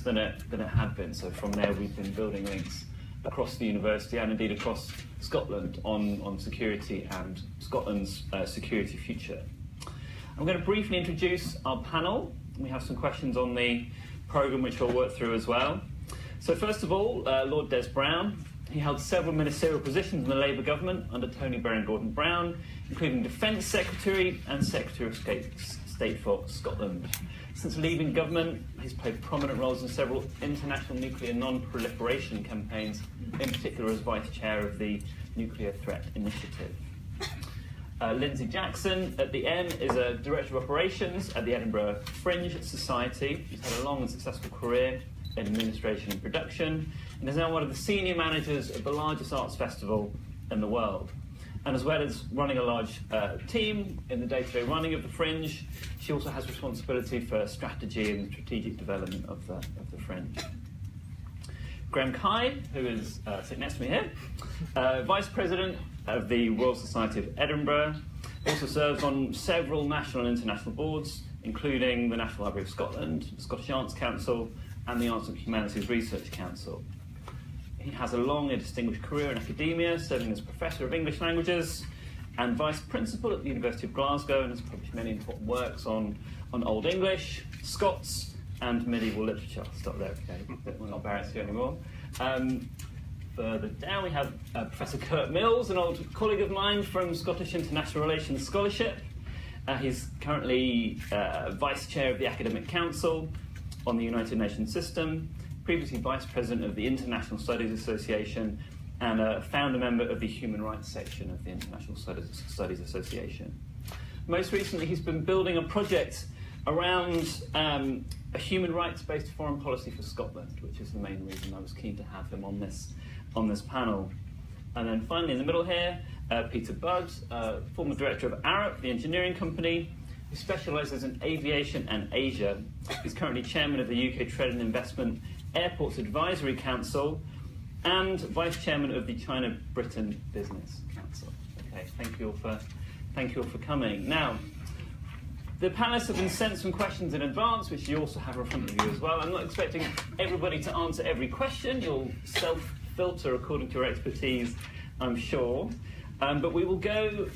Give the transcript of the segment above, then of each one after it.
than it had been. So from there, we've been building links across the university and indeed across Scotland on security and Scotland's security future. I'm going to briefly introduce our panel. We have some questions on the programme which we'll work through as well. So first of all, Lord Des Browne. He held several ministerial positions in the Labour government under Tony Blair and Gordon Brown, including Defence Secretary and Secretary of State for Scotland. Since leaving government, he's played prominent roles in several international nuclear non-proliferation campaigns, in particular as Vice Chair of the Nuclear Threat Initiative. Lyndsey Jackson, at the M, is a Director of Operations at the Edinburgh Fringe Society. He's had a long and successful career in administration and production, and is now one of the senior managers of the largest arts festival in the world. And as well as running a large team in the day-to-day running of the Fringe, she also has responsibility for strategy and strategic development of the Fringe. Caie, who is sitting next to me here, Vice President of the Royal Society of Edinburgh, also serves on several national and international boards, including the National Library of Scotland, the Scottish Arts Council, and the Arts and Humanities Research Council. He has a long and distinguished career in academia, serving as Professor of English Languages and Vice Principal at the University of Glasgow, and has published many important works on Old English, Scots, and medieval literature. I'll stop there, okay? We're not embarrassed here anymore. Further down we have Professor Kurt Mills, an old colleague of mine from Scottish International Relations Scholarship. He's currently Vice Chair of the Academic Council on the United Nations System, previously Vice President of the International Studies Association, and a founder member of the Human Rights section of the International Studies Association. Most recently, he's been building a project around a human rights-based foreign policy for Scotland, which is the main reason I was keen to have him on this panel. And then finally, in the middle here, Peter Budd, former director of Arup, the engineering company, who specialises in aviation and Asia. He's currently chairman of the UK Trade and Investment Airports Advisory Council and vice chairman of the China-Britain Business Council. Okay, thank you all for coming. Now, the panelists have been sent some questions in advance, which you also have in front of you as well. I'm not expecting everybody to answer every question. You'll self-filter according to your expertise, I'm sure. But we will go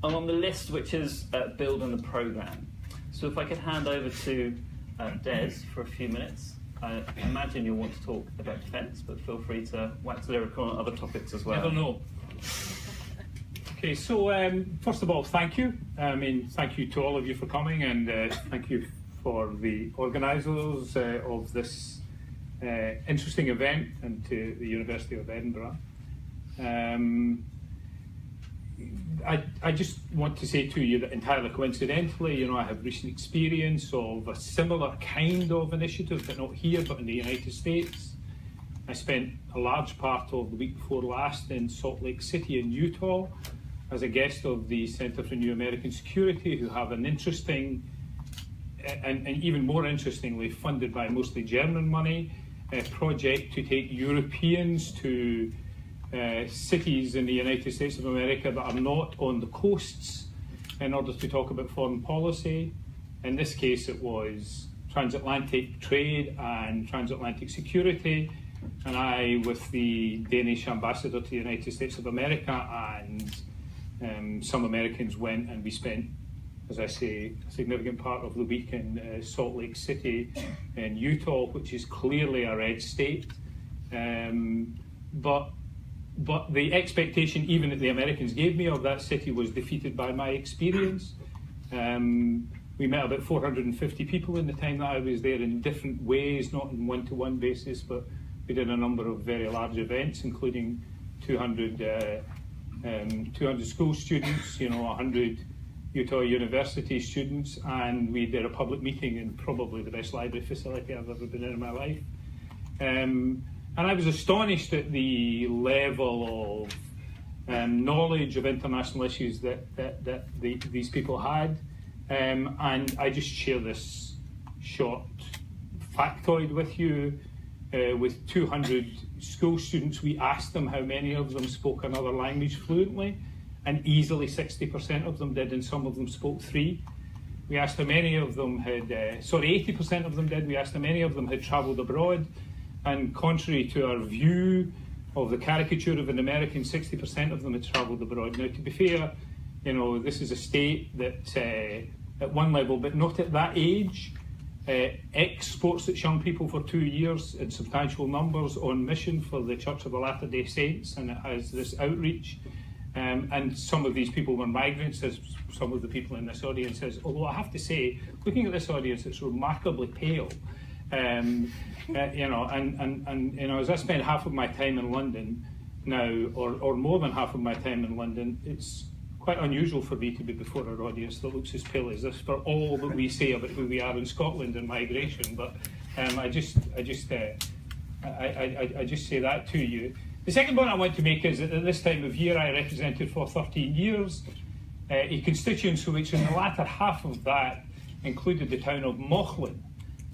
along the list which is built on the programme. So if I could hand over to Des for a few minutes. I imagine you'll want to talk about defence, but feel free to wax lyrical on other topics as well. I don't know. Okay, so first of all, thank you. Thank you to all of you for coming, and thank you for the organisers of this interesting event, and to the University of Edinburgh. I just want to say to you that entirely coincidentally, I have recent experience of a similar kind of initiative, but not here, but in the United States. I spent a large part of the week before last in Salt Lake City in Utah as a guest of the Centre for New American Security, who have an interesting, and even more interestingly, funded by mostly German money, a project to take Europeans to cities in the United States of America that are not on the coasts in order to talk about foreign policy. In this case, it was transatlantic trade and transatlantic security, and I, with the Danish ambassador to the United States of America, and some Americans went, and we spent, as I say, a significant part of the week in Salt Lake City in Utah, which is clearly a red state. But the expectation even that the Americans gave me of that city was defeated by my experience. We met about 450 people in the time that I was there in different ways, not in one-to-one basis, but we did a number of very large events, including 200 school students, 100 Utah University students, and we did a public meeting in probably the best library facility I've ever been in my life. And I was astonished at the level of knowledge of international issues that these people had. And I just share this short factoid with you. With 200 school students, we asked them how many of them spoke another language fluently, and easily 60% of them did, and some of them spoke 3. We asked how many of them had, 80% of them did. We asked how many of them had travelled abroad. And contrary to our view of the caricature of an American, 60% of them had travelled abroad. Now, to be fair, you know, this is a state that, at one level, but not at that age, exports its young people for 2 years in substantial numbers on mission for the Church of the Latter-day Saints, and it has this outreach. And some of these people were migrants, as some of the people in this audience says. Although I have to say, looking at this audience, it's remarkably pale. You know, and you know, as I spend half of my time in London now, or more than half of my time in London, it's quite unusual for me to be before an audience that looks as pale as this, for all that we say about who we are in Scotland and migration. But I just say that to you. The second point I want to make is that at this time of year I represented for 13 years a constituency which in the latter half of that included the town of Mauchline.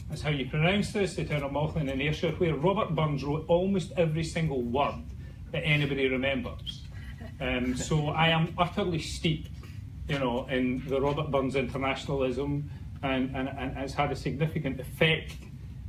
That's how you pronounce this, the town of Mauchline in Ayrshire, where Robert Burns wrote almost every single word that anybody remembers. So I am utterly steeped, you know, in the Robert Burns internationalism, and it's had a significant effect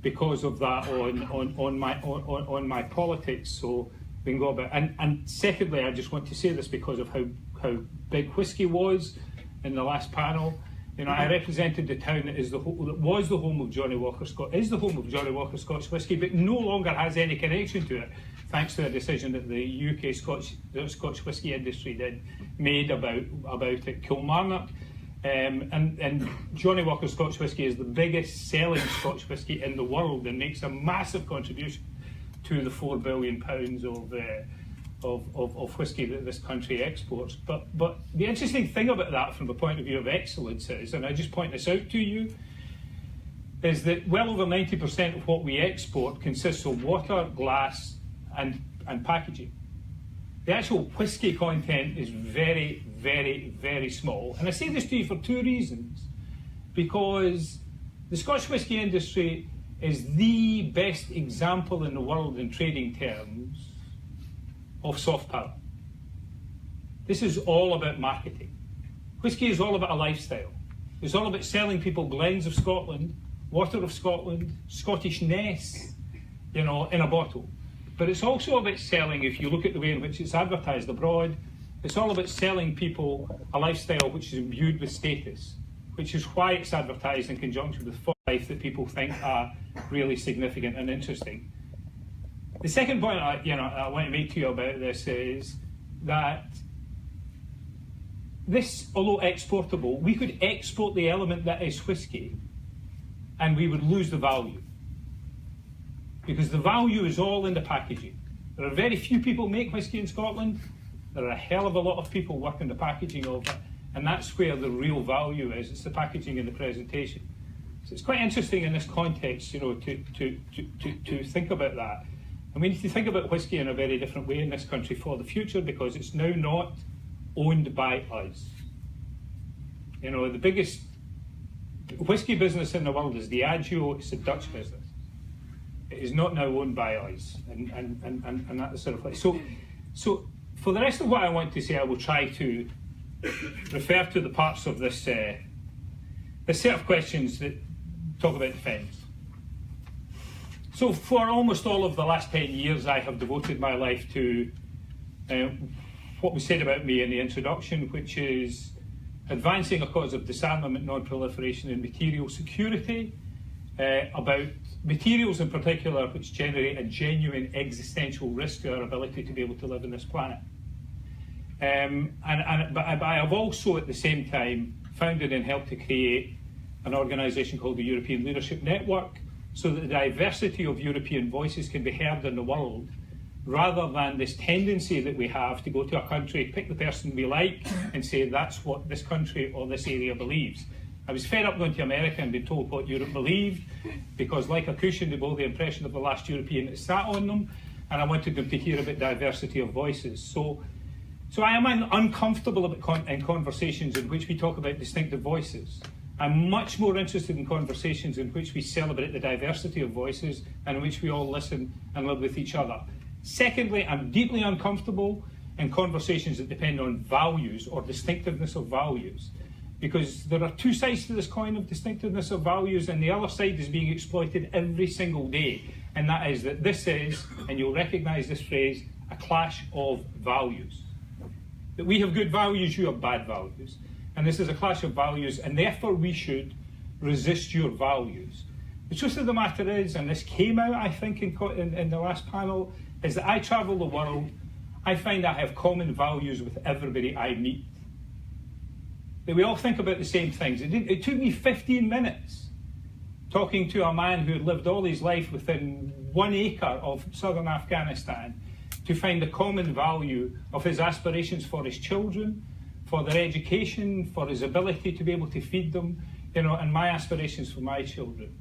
because of that on my politics. So we can go about. And secondly, I just want to say this because of how big whisky was in the last panel. You know, I represented the town that was the home of Johnny Walker Scotch whisky, but no longer has any connection to it, thanks to a decision that the UK Scotch whisky industry made about it. Kilmarnock, and Johnny Walker Scotch whisky is the biggest selling Scotch whisky in the world and makes a massive contribution to the £4 billion of whisky that this country exports. But the interesting thing about that from the point of view of excellence is, and I just point this out to you, is that well over 90% of what we export consists of water, glass and packaging. The actual whisky content is very, very, very small. And I say this to you for two reasons. Because the Scotch whisky industry is the best example in the world in trading terms of soft power. This is all about marketing. Whisky is all about a lifestyle. It's all about selling people Glens of Scotland, Water of Scotland, Scottish Ness, you know, in a bottle. But it's also about selling, if you look at the way in which it's advertised abroad, it's all about selling people a lifestyle which is imbued with status, which is why it's advertised in conjunction with life that people think are really significant and interesting. The second point I want to make to you about this is that this, although exportable, we could export the element that is whisky and we would lose the value. Because the value is all in the packaging. There are very few people make whisky in Scotland. There are a hell of a lot of people working the packaging of it, and that's where the real value is. It's the packaging and the presentation. So it's quite interesting in this context, you know, to think about that. And we need to think about whisky in a very different way in this country for the future, because it's now not owned by us. You know, the biggest whisky business in the world is Diageo. It's a Dutch business. It is not now owned by us, and that's sort of place. So for the rest of what I want to say, I will try to refer to the parts of this set of questions that talk about defence. So for almost all of the last 10 years, I have devoted my life to what was said about me in the introduction, which is advancing a cause of disarmament, non-proliferation and material security, about materials in particular which generate a genuine existential risk to our ability to be able to live on this planet. But I have also at the same time founded and helped to create an organisation called the European Leadership Network, so that the diversity of European voices can be heard in the world, rather than this tendency that we have to go to a country, pick the person we like and say that's what this country or this area believes. I was fed up going to America and being told what Europe believed, because like a cushion they bore the impression of the last European that sat on them, and I wanted them to hear about diversity of voices. So I am uncomfortable in conversations in which we talk about distinctive voices. I'm much more interested in conversations in which we celebrate the diversity of voices and in which we all listen and live with each other. Secondly, I'm deeply uncomfortable in conversations that depend on values or distinctiveness of values, because there are two sides to this coin of distinctiveness of values, and the other side is being exploited every single day, and that is that this is, and you'll recognise this phrase, a clash of values. That we have good values, you have bad values, and this is a clash of values, and therefore we should resist your values. The truth of the matter is, and this came out, I think, in the last panel, is that I travel the world. I find I have common values with everybody I meet. That we all think about the same things. It took me 15 minutes talking to a man who had lived all his life within 1 acre of southern Afghanistan to find the common value of his aspirations for his children, for their education, for his ability to be able to feed them, and my aspirations for my children.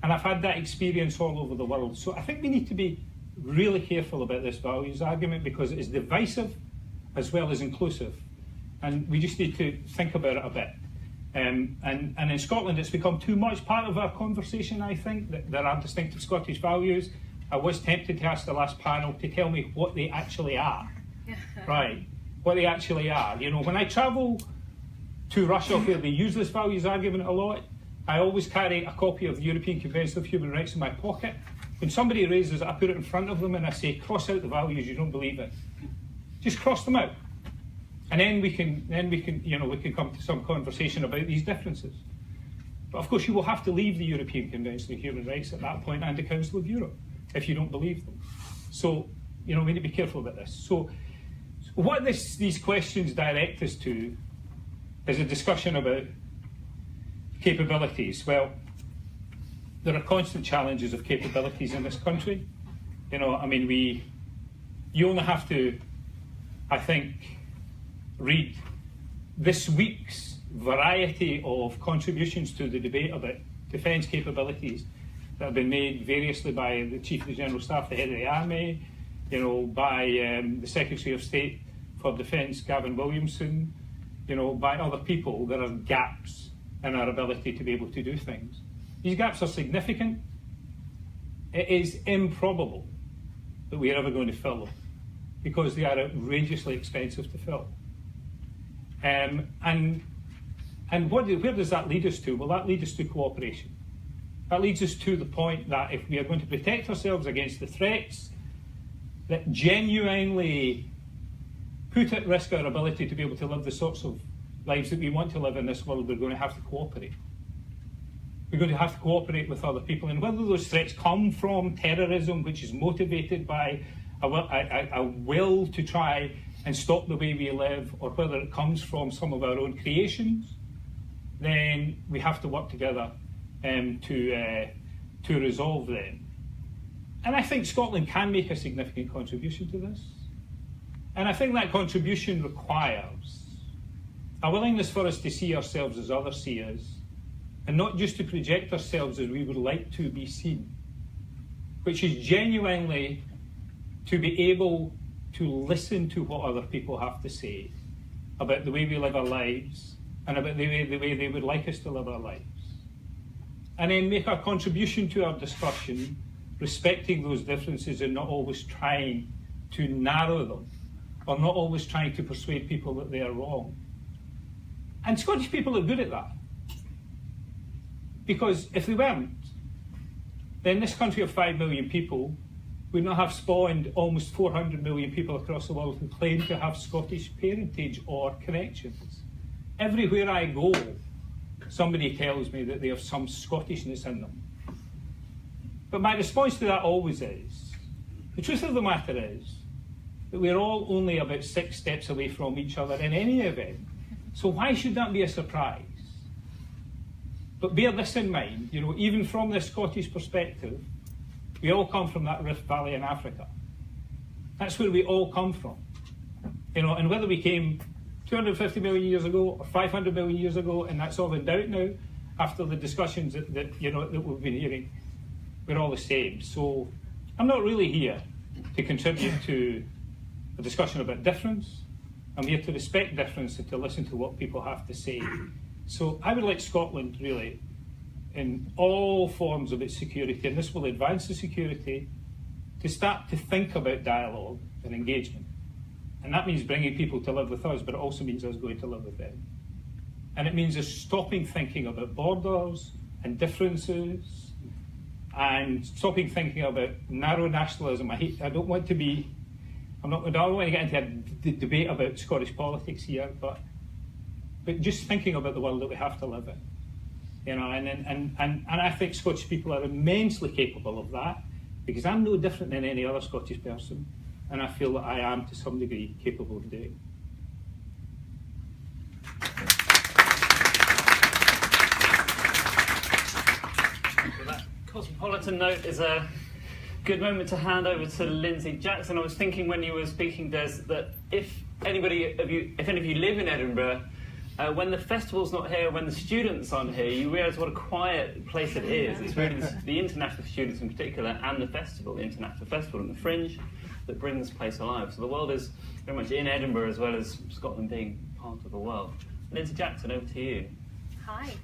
And I've had that experience all over the world. So I think we need to be really careful about this values argument, because it is divisive as well as inclusive. And we just need to think about it a bit. And in Scotland, it's become too much part of our conversation, I think, that there are distinctive Scottish values. I was tempted to ask the last panel to tell me what they actually are. Right, what they actually are. When I travel to Russia, where they use this values argument a lot, I always carry a copy of the European Convention of Human Rights in my pocket. When somebody raises it, I put it in front of them and I say, cross out the values you don't believe in. Just cross them out. And then we can come to some conversation about these differences. But of course, you will have to leave the European Convention of Human Rights at that point and the Council of Europe if you don't believe them. So, we need to be careful about this. So what these questions direct us to is a discussion about capabilities. Well, there are constant challenges of capabilities in this country. You only have to, I think, read this week's variety of contributions to the debate about defence capabilities that have been made variously by the Chief of the General Staff, the Head of the Army, by the Secretary of State for Defence, Gavin Williamson, by other people. There are gaps in our ability to be able to do things. These gaps are significant. It is improbable that we are ever going to fill them, because they are outrageously expensive to fill. And where does that lead us to? Well, that leads us to cooperation. That leads us to the point that if we are going to protect ourselves against the threats that genuinely put at risk our ability to be able to live the sorts of lives that we want to live in this world, we're going to have to cooperate. We're going to have to cooperate with other people. And whether those threats come from terrorism, which is motivated by a will to try and stop the way we live, or whether it comes from some of our own creations, then we have to work together to resolve them. And I think Scotland can make a significant contribution to this. And I think that contribution requires a willingness for us to see ourselves as others see us, and not just to project ourselves as we would like to be seen, which is genuinely to be able to listen to what other people have to say about the way we live our lives and about the way they would like us to live our lives. And then make our contribution to our discussion respecting those differences and not always trying to narrow them, or not always trying to persuade people that they are wrong. And Scottish people are good at that. Because if they weren't, then this country of 5 million people would not have spawned almost 400 million people across the world who claim to have Scottish parentage or connections. Everywhere I go, somebody tells me that they have some Scottishness in them. But my response to that always is, the truth of the matter is that we're all only about 6 steps away from each other in any event. So why should that be a surprise? But bear this in mind, even from the Scottish perspective, we all come from that Rift Valley in Africa. That's where we all come from. And whether we came 250 million years ago or 500 million years ago, and that's all in doubt now, after the discussions that we've been hearing, we're all the same. So I'm not really here to contribute to a discussion about difference. I'm here to respect difference and to listen to what people have to say. So I would like Scotland, really, in all forms of its security, and this will advance the security, to start to think about dialogue and engagement. And that means bringing people to live with us, but it also means us going to live with them. And it means us stopping thinking about borders and differences and stopping thinking about narrow nationalism. I don't want to get into a debate about Scottish politics here, but just thinking about the world that we have to live in. You know, and I think Scottish people are immensely capable of that, because I'm no different than any other Scottish person, and I feel that I am to some degree capable of doing. Well, that cosmopolitan note is a good moment to hand over to Lyndsey Jackson. I was thinking when you were speaking, Des, that if any of you live in Edinburgh, when the festival's not here, when the students aren't here, you realise what a quiet place it is. It's really the international students in particular, and the festival, the International Festival and the Fringe, that bring this place alive. So the world is very much in Edinburgh, as well as Scotland being part of the world. Lyndsey Jackson, over to you. Hi.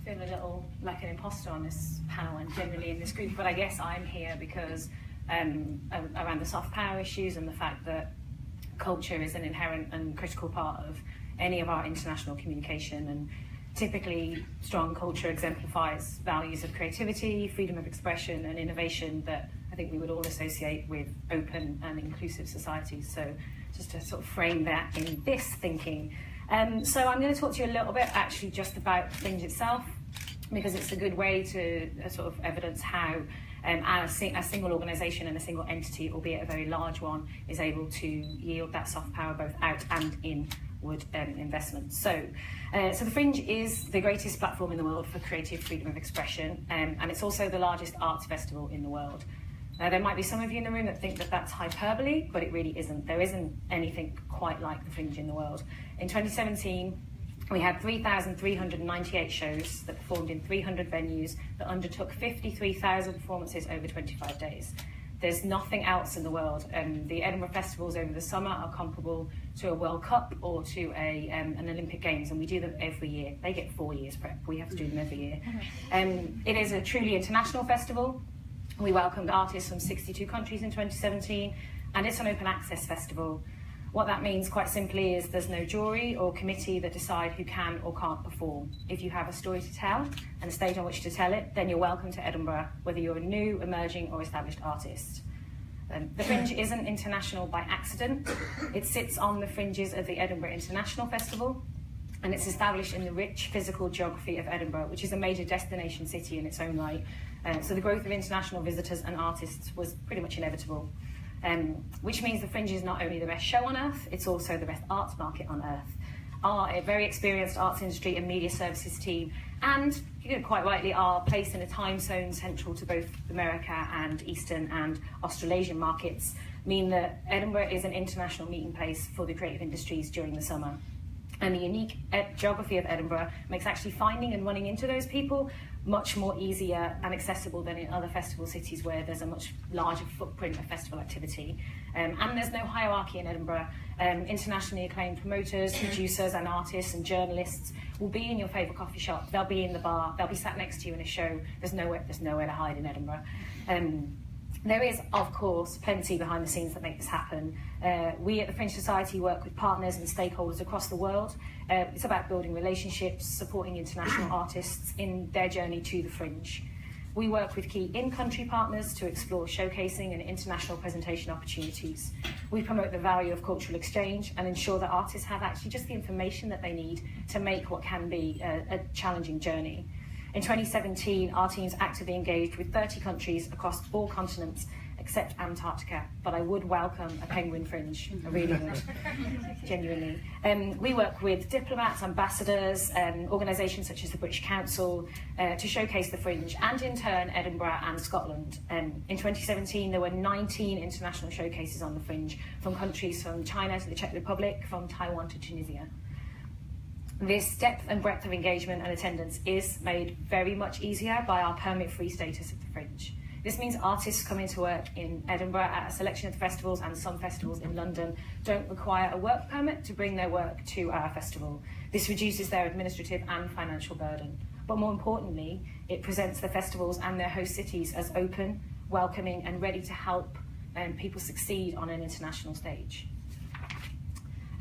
Feel a little like an imposter on this panel and generally in this group, but I guess I'm here because around the soft power issues and the fact that culture is an inherent and critical part of any of our international communication, and typically strong culture exemplifies values of creativity, freedom of expression and innovation that I think we would all associate with open and inclusive societies. So just to sort of frame that in this thinking. So I'm going to talk to you a little bit actually just about Fringe itself, because it's a good way to sort of evidence how a single organisation and a single entity, albeit a very large one, is able to yield that soft power both out and inward investment. So the Fringe is the greatest platform in the world for creative freedom of expression, and it's also the largest arts festival in the world. Now, there might be some of you in the room that think that that's hyperbole, but it really isn't. There isn't anything quite like the Fringe in the world. In 2017, we had 3,398 shows that performed in 300 venues that undertook 53,000 performances over 25 days. There's nothing else in the world. The Edinburgh Festivals over the summer are comparable to a World Cup or to an Olympic Games, and we do them every year. They get 4 years prep. We have to do them every year. It is a truly international festival. We welcomed artists from 62 countries in 2017, and it's an open access festival. What that means, quite simply, is there's no jury or committee that decide who can or can't perform. If you have a story to tell and a stage on which to tell it, then you're welcome to Edinburgh, whether you're a new, emerging or established artist. The Fringe isn't international by accident. It sits on the fringes of the Edinburgh International Festival, and it's established in the rich physical geography of Edinburgh, which is a major destination city in its own right. So the growth of international visitors and artists was pretty much inevitable. Which means the Fringe is not only the best show on earth, it's also the best arts market on earth. A very experienced arts industry and media services team, and quite rightly are placed in a time zone central to both America and Eastern and Australasian markets, mean that Edinburgh is an international meeting place for the creative industries during the summer. And the unique geography of Edinburgh makes actually finding and running into those people much more easier and accessible than in other festival cities where there's a much larger footprint of festival activity. And there's no hierarchy in Edinburgh. Internationally acclaimed promoters, producers and artists and journalists will be in your favourite coffee shop, they'll be in the bar, they'll be sat next to you in a show. There's nowhere to hide in Edinburgh. There is, of course, plenty behind the scenes that make this happen. We at the Fringe Society work with partners and stakeholders across the world. It's about building relationships, supporting international artists in their journey to the Fringe. We work with key in-country partners to explore showcasing and international presentation opportunities. We promote the value of cultural exchange and ensure that artists have actually just the information that they need to make what can be a challenging journey. In 2017, our teams actively engaged with 30 countries across all continents except Antarctica, but I would welcome a penguin Fringe, I really would, genuinely. We work with diplomats, ambassadors, organisations such as the British Council to showcase the Fringe, and in turn Edinburgh and Scotland. In 2017 there were 19 international showcases on the Fringe, from countries from China to the Czech Republic, from Taiwan to Tunisia. This depth and breadth of engagement and attendance is made very much easier by our permit-free status of the Fringe. This means artists coming to work in Edinburgh at a selection of festivals, and some festivals in London, don't require a work permit to bring their work to our festival. This reduces their administrative and financial burden. But more importantly, it presents the festivals and their host cities as open, welcoming and ready to help people succeed on an international stage.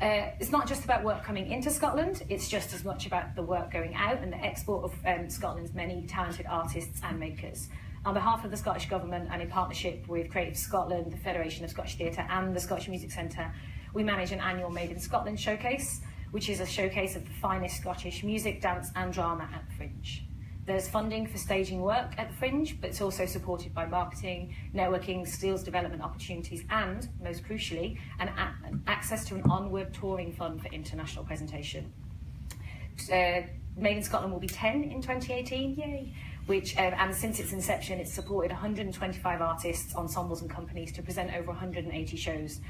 It's not just about work coming into Scotland, it's just as much about the work going out and the export of Scotland's many talented artists and makers. On behalf of the Scottish Government and in partnership with Creative Scotland, the Federation of Scottish Theatre and the Scottish Music Centre, we manage an annual Made in Scotland showcase, which is a showcase of the finest Scottish music, dance and drama at the Fringe. There's funding for staging work at the Fringe, but it's also supported by marketing, networking, skills development opportunities, and, most crucially, access to an onward touring fund for international presentation. Made in Scotland will be 10 in 2018, yay! And since its inception, it's supported 125 artists, ensembles and companies to present over 180 shows.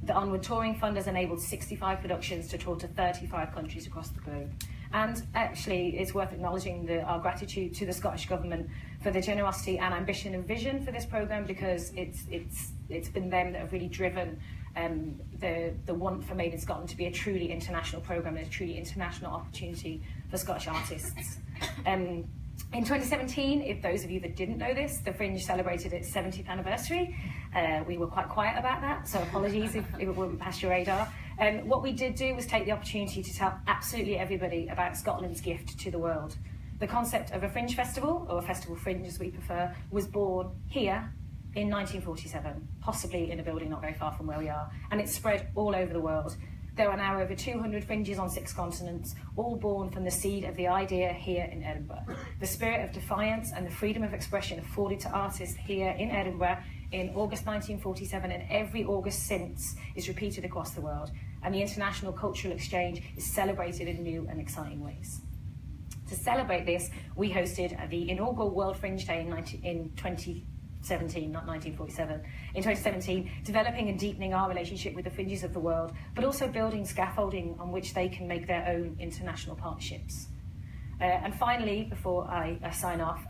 The Onward Touring Fund has enabled 65 productions to tour to 35 countries across the globe. And actually, it's worth acknowledging our gratitude to the Scottish Government for the generosity and ambition and vision for this programme, because it's been them that have really driven the want for Made in Scotland to be a truly international programme and a truly international opportunity for Scottish artists. In 2017, if those of you that didn't know this, the Fringe celebrated its 70th anniversary. We were quite quiet about that, so apologies if it went past your radar. What we did do was take the opportunity to tell absolutely everybody about Scotland's gift to the world. The concept of a Fringe Festival, or a Festival Fringe as we prefer, was born here in 1947, possibly in a building not very far from where we are, and it's spread all over the world. There are now over 200 fringes on 6 continents, all born from the seed of the idea here in Edinburgh. The spirit of defiance and the freedom of expression afforded to artists here in Edinburgh in August 1947 and every August since is repeated across the world, and the international cultural exchange is celebrated in new and exciting ways. To celebrate this, we hosted the inaugural World Fringe Day in 2017, not 1947. In 2017, developing and deepening our relationship with the fringes of the world, but also building scaffolding on which they can make their own international partnerships. And finally, before I sign off,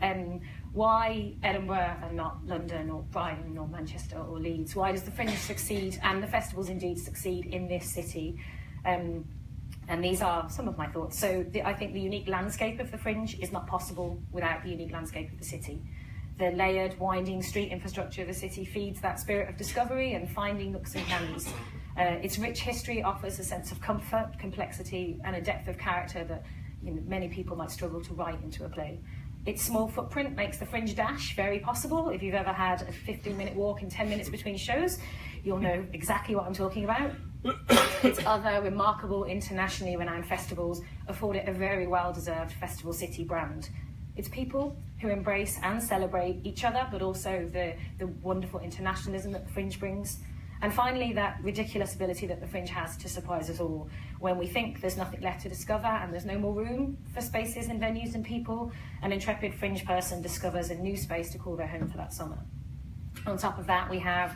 why Edinburgh and not London or Brighton or Manchester or Leeds? Why does the Fringe succeed, and the festivals indeed succeed, in this city? And these are some of my thoughts. So I think the unique landscape of the Fringe is not possible without the unique landscape of the city. The layered, winding street infrastructure of the city feeds that spirit of discovery and finding nooks and crannies. Its rich history offers a sense of comfort, complexity, and a depth of character that many people might struggle to write into a play. Its small footprint makes the Fringe Dash very possible. If you've ever had a 15-minute walk in 10 minutes between shows, you'll know exactly what I'm talking about. Its other remarkable internationally renowned festivals afford it a very well-deserved Festival City brand. It's people who embrace and celebrate each other, but also the wonderful internationalism that the Fringe brings. And finally, that ridiculous ability that the Fringe has to surprise us all. When we think there's nothing left to discover and there's no more room for spaces and venues and people, an intrepid Fringe person discovers a new space to call their home for that summer. On top of that, we have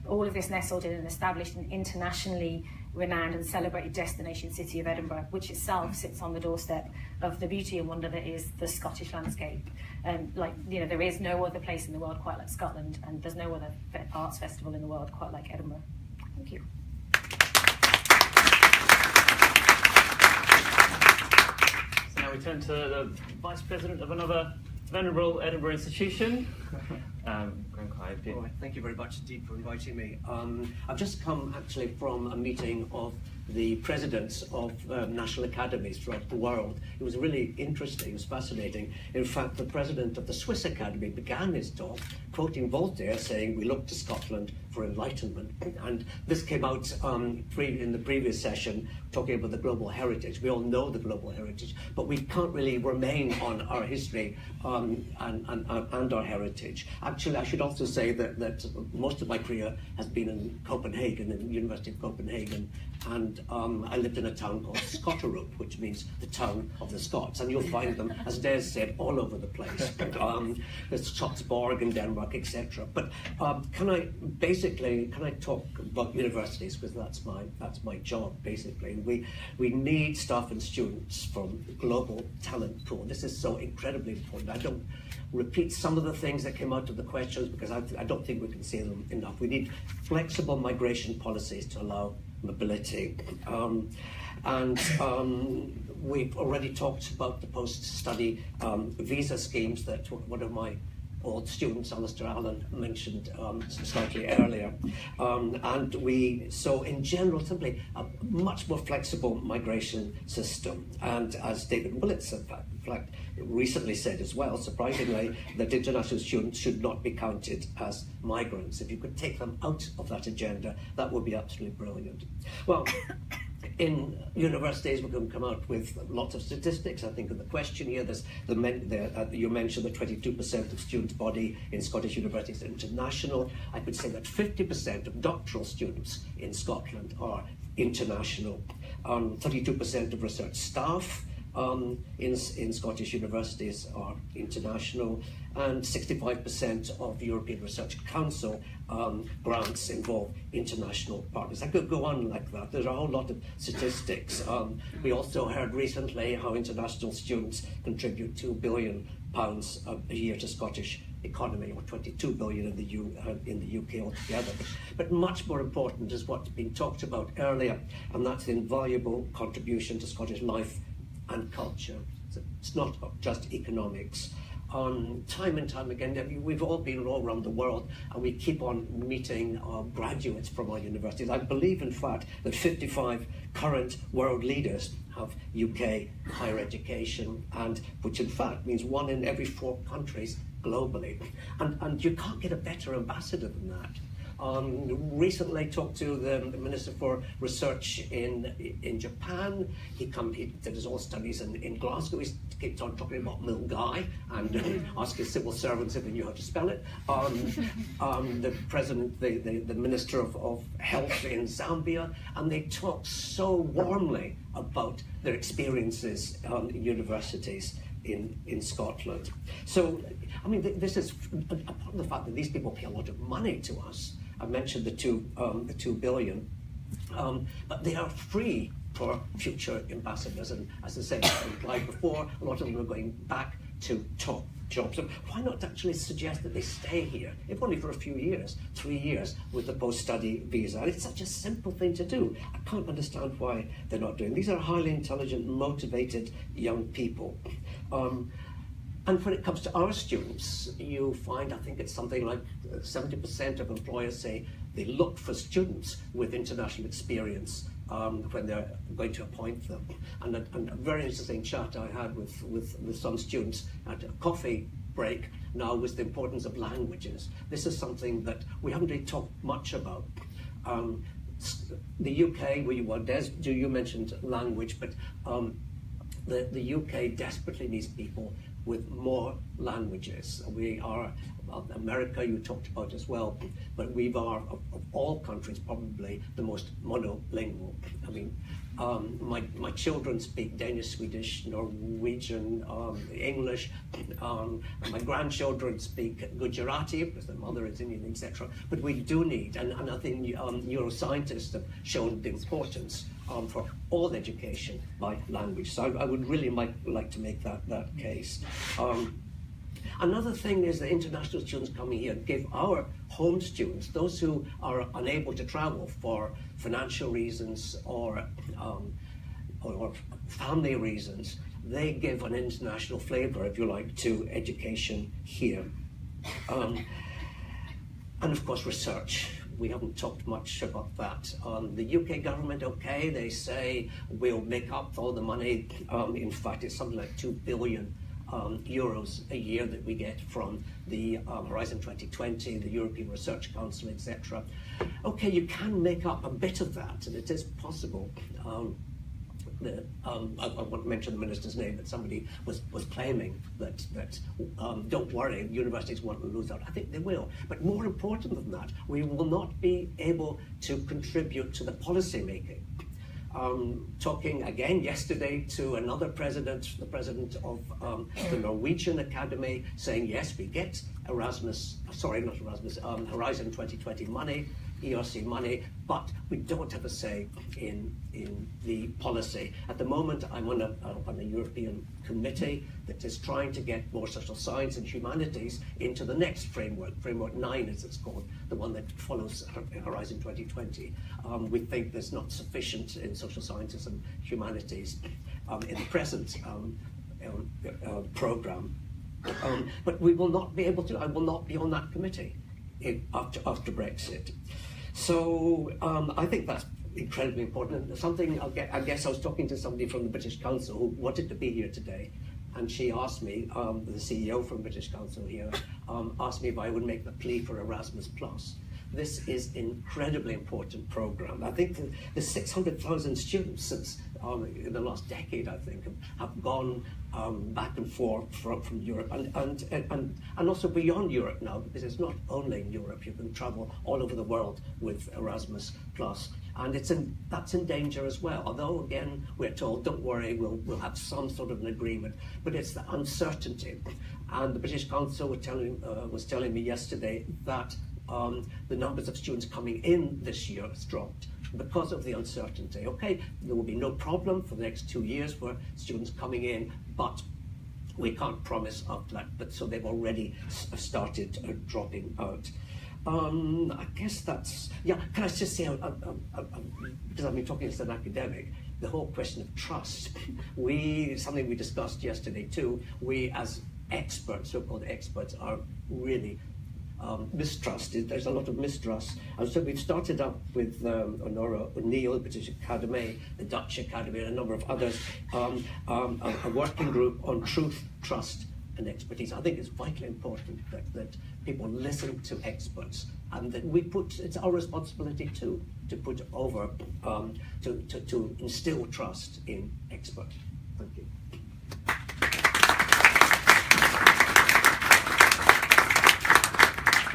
all of this nestled in an established and internationally renowned and celebrated destination city of Edinburgh, which itself sits on the doorstep of the beauty and wonder that is the Scottish landscape. There is no other place in the world quite like Scotland, and there's no other arts festival in the world quite like Edinburgh. Thank you. So now we turn to the Vice President of another venerable Edinburgh institution. Thank you very much indeed for inviting me. I've just come actually from a meeting of the presidents of national academies throughout the world. It was really interesting, it was fascinating. In fact, the president of the Swiss Academy began his talk quoting Voltaire, saying, "We look to Scotland for enlightenment." And this came out in the previous session, talking about the global heritage. We all know the global heritage, but we can't really remain on our history and our heritage. Actually, I should also say that most of my career has been in Copenhagen, in the University of Copenhagen, and I lived in a town called Arup, which means the town of the Scots, and you'll find them, as Des said, all over the place. There's Scotsborg in Denmark, etc. But can I talk about universities, because that's my job basically. We need staff and students from the global talent pool. This is so incredibly important. I don't repeat some of the things that came out of the questions because I don't think we can say them enough. We need flexible migration policies to allow mobility. We've already talked about the post-study visa schemes that one of my old students Alistair Allen mentioned slightly earlier. And we saw in general simply a much more flexible migration system. And as David Willits, in fact, recently said as well, surprisingly, that international students should not be counted as migrants. If you could take them out of that agenda, that would be absolutely brilliant. Well, in universities, we can come out with lots of statistics. I think in the question here, you mentioned that 22% of students' body in Scottish universities are international. I could say that 50% of doctoral students in Scotland are international. 32% of research staff in Scottish universities are international, and 65% of European Research Council grants involve international partners. I could go on like that. There's a whole lot of statistics. We also heard recently how international students contribute £2 billion a year to Scottish economy, or 22 billion in the UK altogether. But much more important is what's been talked about earlier, and that's the invaluable contribution to Scottish life and culture. It's not just economics. Time and time again, we've all been all around the world, and we keep on meeting graduates from our universities. I believe, in fact, that 55 current world leaders have UK higher education, and which in fact means 1 in every 4 countries globally. And you can't get a better ambassador than that. Recently talked to the Minister for Research in Japan. He did his own studies in Glasgow. He kept on talking about Milgai and asking civil servants if they knew how to spell it. The President, the Minister of Health in Zambia, and they talk so warmly about their experiences in universities in Scotland. So, I mean, this is apart from the fact that these people pay a lot of money to us. I mentioned the 2 billion, but they are free for future ambassadors. And as I said, implied before, a lot of them are going back to top jobs. So why not actually suggest that they stay here, if only for a few years, 3 years, with the post-study visa? And it's such a simple thing to do. I can't understand why they're not doing. These are highly intelligent, motivated young people. And when it comes to our students, you find, I think it's something like 70% of employers say they look for students with international experience when they're going to appoint them. And a very interesting chat I had with some students at a coffee break now was the importance of languages. This is something that we haven't really talked much about. The UK, Des, you mentioned language, but the UK desperately needs people with more languages. We are, America you talked about as well, but we are, of all countries, probably the most monolingual. I mean, my children speak Danish, Swedish, Norwegian, English. My grandchildren speak Gujarati, because their mother is Indian, etc. But we do need, and I think neuroscientists have shown the importance for all education by language. So I would really like to make that case. Another thing is that international students coming here give our home students, those who are unable to travel for financial reasons or family reasons, they give an international flavour, if you like, to education here. And of course, research. We haven't talked much about that. The UK government, okay, they say we'll make up all the money. In fact, it's something like 2 billion euros a year that we get from the Horizon 2020, the European Research Council, etc. Okay, you can make up a bit of that, and it is possible. I won't mention the minister's name, but somebody was claiming that don't worry, universities won't lose out. I think they will. But more important than that, we will not be able to contribute to the policy making. Talking again yesterday to another president, the president of the Norwegian Academy, saying yes, we get Horizon 2020 money, ERC money, but we don't have a say in the policy. At the moment, I'm on a European committee that is trying to get more social science and humanities into the next framework, Framework 9 as it's called, the one that follows Horizon 2020. We think there's not sufficient in social sciences and humanities in the present programme. But we will not be able to. I will not be on that committee after Brexit. So I think that's incredibly important. And something I guess I was talking to somebody from the British Council who wanted to be here today, and she asked me, the CEO from British Council here, asked me if I would make the plea for Erasmus+. This is an incredibly important program. I think the 600,000 students since in the last decade, I think, have gone back and forth from Europe and also beyond Europe now, because it's not only in Europe. You can travel all over the world with Erasmus+. And that's in danger as well. Although, again, we're told, don't worry, we'll have some sort of an agreement. But it's the uncertainty. And the British Council was telling me yesterday that the numbers of students coming in this year has dropped because of the uncertainty. Okay, there will be no problem for the next 2 years for students coming in, but we can't promise after that. But so they've already started dropping out. I guess that's, yeah, can I just say, because I've been talking as an academic, the whole question of trust, something we discussed yesterday too, we as experts, so-called experts, are really mistrusted. There's a lot of mistrust. And so we've started up with Dr Neal, the British Academy, the Dutch Academy, and a number of others, a working group on truth, trust, and expertise. I think it's vitally important that people listen to experts, and that it's our responsibility too, to put over, to instill trust in experts. Thank you.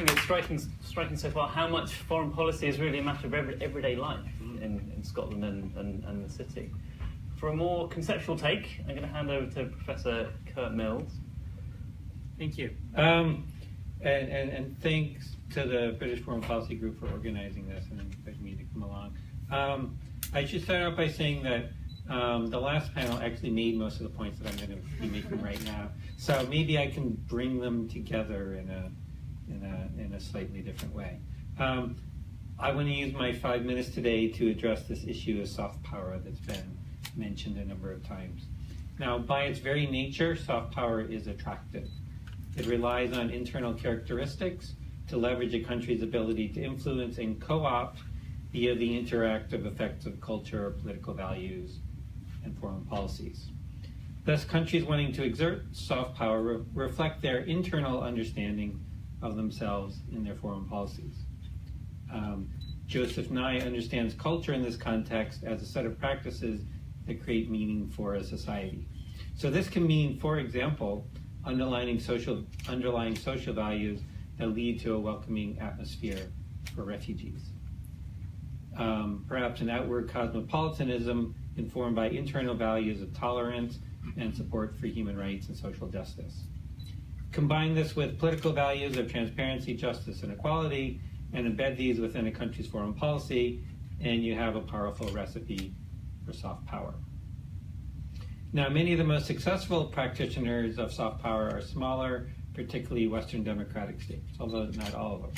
I think it's striking so far how much foreign policy is really a matter of everyday life in Scotland and the city. For a more conceptual take, I'm going to hand over to Professor Kurt Mills. Thank you. And thanks to the British Foreign Policy Group for organizing this and inviting me to come along. I should start out by saying that the last panel actually made most of the points that I'm going to be making right now. So maybe I can bring them together in a slightly different way. I want to use my 5 minutes today to address this issue of soft power that's been mentioned a number of times. Now, by its very nature, soft power is attractive. It relies on internal characteristics to leverage a country's ability to influence and co-opt via the interactive effects of culture, political values, and foreign policies. Thus, countries wanting to exert soft power reflect their internal understanding of themselves in their foreign policies. Joseph Nye understands culture in this context as a set of practices that create meaning for a society. So this can mean, for example, underlying social values that lead to a welcoming atmosphere for refugees. Perhaps an outward cosmopolitanism informed by internal values of tolerance and support for human rights and social justice. Combine this with political values of transparency, justice, and equality, and embed these within a country's foreign policy, and you have a powerful recipe for soft power. Now, many of the most successful practitioners of soft power are smaller, particularly Western democratic states, although not all of them.